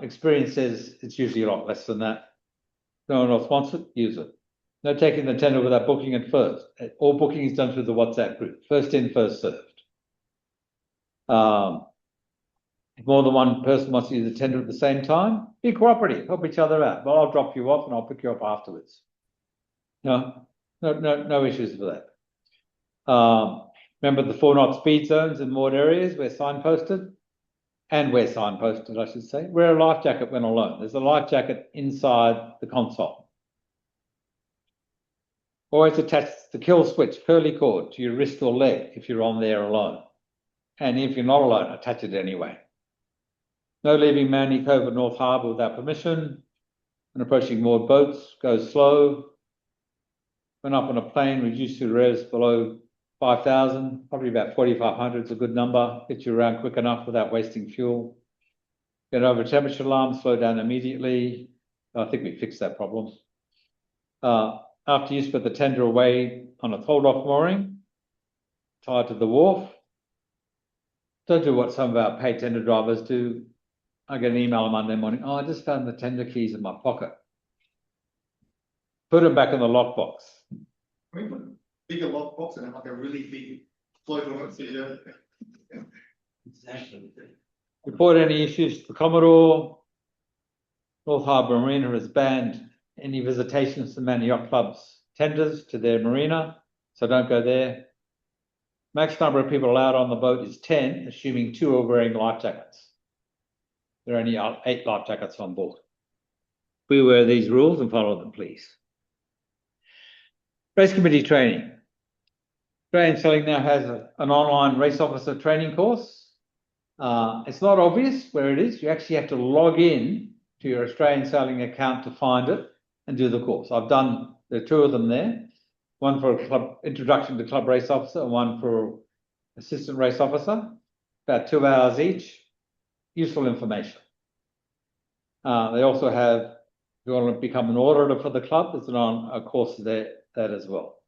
Experience says it's usually a lot less than that. No one else wants it, use it. No taking the tender without booking it first. All booking is done through the WhatsApp group. First in, first served. If more than one person wants to use the tender at the same time, be cooperative, help each other out. Well, I'll drop you off and I'll pick you up afterwards. No issues with that. Remember the 4-knot speed zones in moored areas where signposted, I should say. Wear a life jacket when alone. There's a life jacket inside the console. Always attach the kill switch, curly cord, to your wrist or leg if you're on there alone. And if you're not alone, attach it anyway. No leaving Manly Cove or North Harbour without permission. When approaching moored boats, go slow. When up on a plane, reduce your revs below 5,000, probably about 4,500 is a good number. Get you around quick enough without wasting fuel. Get over temperature alarm, slow down immediately. I think we fixed that problem. After use, put the tender away on a fold-off mooring, tied to the wharf. Don't do what some of our paid tender drivers do. I get an email on Monday morning. Oh, I just found the tender keys in my pocket. Put them back in the lockbox. We put a bigger lockbox and have like a really big float on it. Exactly. Report any issues to the Commodore. North Harbour Marina has banned any visitations to Manly Yacht Club's tenders to their marina, so don't go there. Max number of people allowed on the boat is 10, assuming 2 are wearing life jackets. There are only 8 life jackets on board. We wear these rules and follow them, please. Race committee training. Australian Sailing now has an online race officer training course. It's not obvious where it is. You actually have to log in to your Australian Sailing account to find it and do the course. There are 2 of them there. One for a club introduction to club race officer and one for assistant race officer. About 2 hours each. Useful information. They also have, if you want to become an auditor for the club, there's a course there that as well.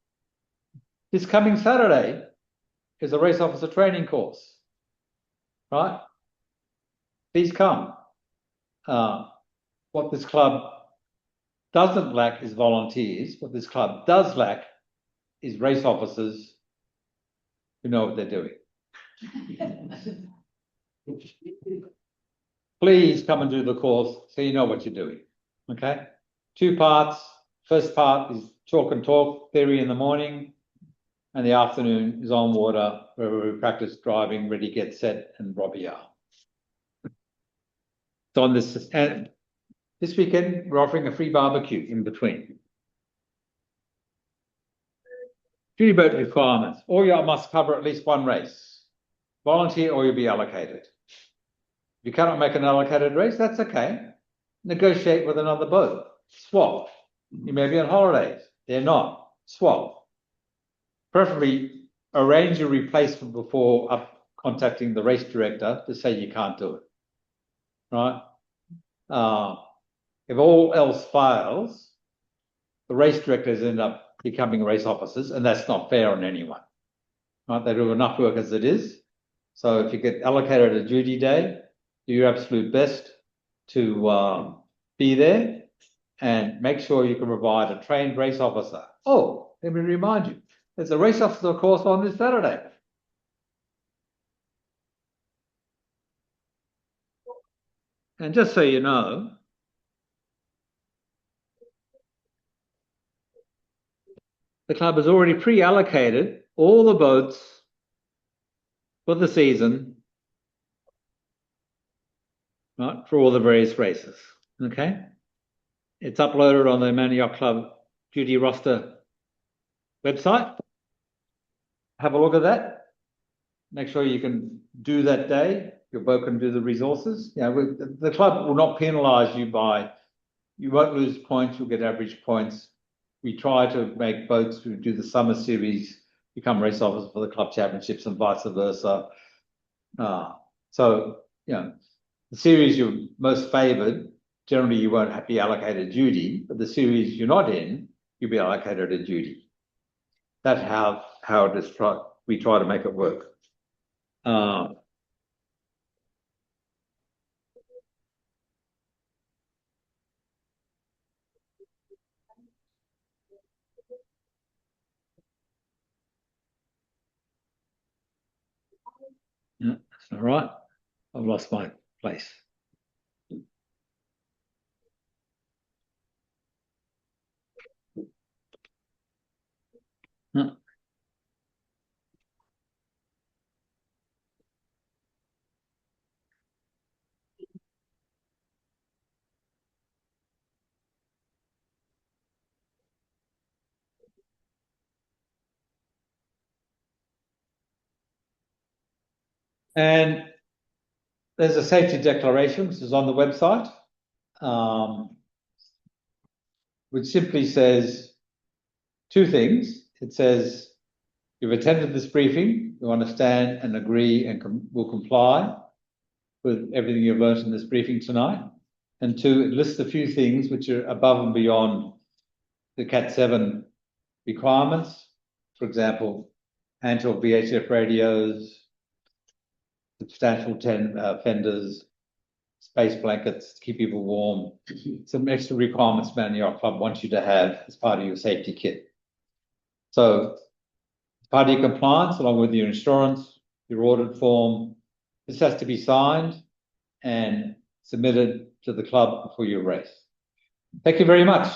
This coming Saturday is a race officer training course, right? Please come. What this club doesn't lack is volunteers. What this club does lack is race officers who know what they're doing. Please come and do the course so you know what you're doing, okay? 2 parts. First part is talk and talk, theory in the morning, and the afternoon is on water where we practice driving, ready, get, set, and Robbie are. So on this, and this weekend, we're offering a free barbecue in between. Duty boat requirements. All yacht must cover at least one race. Volunteer or you'll be allocated. If you cannot make an allocated race, that's okay. Negotiate with another boat. Swap. You may be on holidays. They're not. Swap. Preferably arrange a replacement before contacting the race director to say you can't do it. Right? If all else fails, the race directors end up becoming race officers, and that's not fair on anyone. Right? They do enough work as it is. So if you get allocated a duty day, do your absolute best to be there and make sure you can provide a trained race officer. Oh, let me remind you, there's a race officer course on this Saturday. And just so you know, the club has already pre-allocated all the boats for the season, right, for all the various races. Okay, it's uploaded on the Man Yacht Club duty roster website. Have a look at that. Make sure you can do that day. Your boat can do the resources. You know, the club will not penalise you by. You won't lose points. You'll get average points. We try to make boats who do the summer series become race officers for the club championships and vice versa. So, you know, the series you're most favoured, generally you won't be allocated duty, but the series you're not in, you'll be allocated a duty. That's how it is. We try to make it work. Yeah, that's all right. I've lost my place. Yeah. And there's a safety declaration, which is on the website, which simply says two things. It says, you've attended this briefing, you understand and agree and will comply with everything you've learned in this briefing tonight. And two, it lists a few things which are above and beyond the Cat 7 requirements. For example, hand-held VHF radios, substantial 10 fenders, space blankets to keep people warm, some extra requirements Man Yacht Club wants you to have as part of your safety kit. So, as part of your compliance, along with your insurance, your audit form, this has to be signed and submitted to the club before your race. Thank you very much.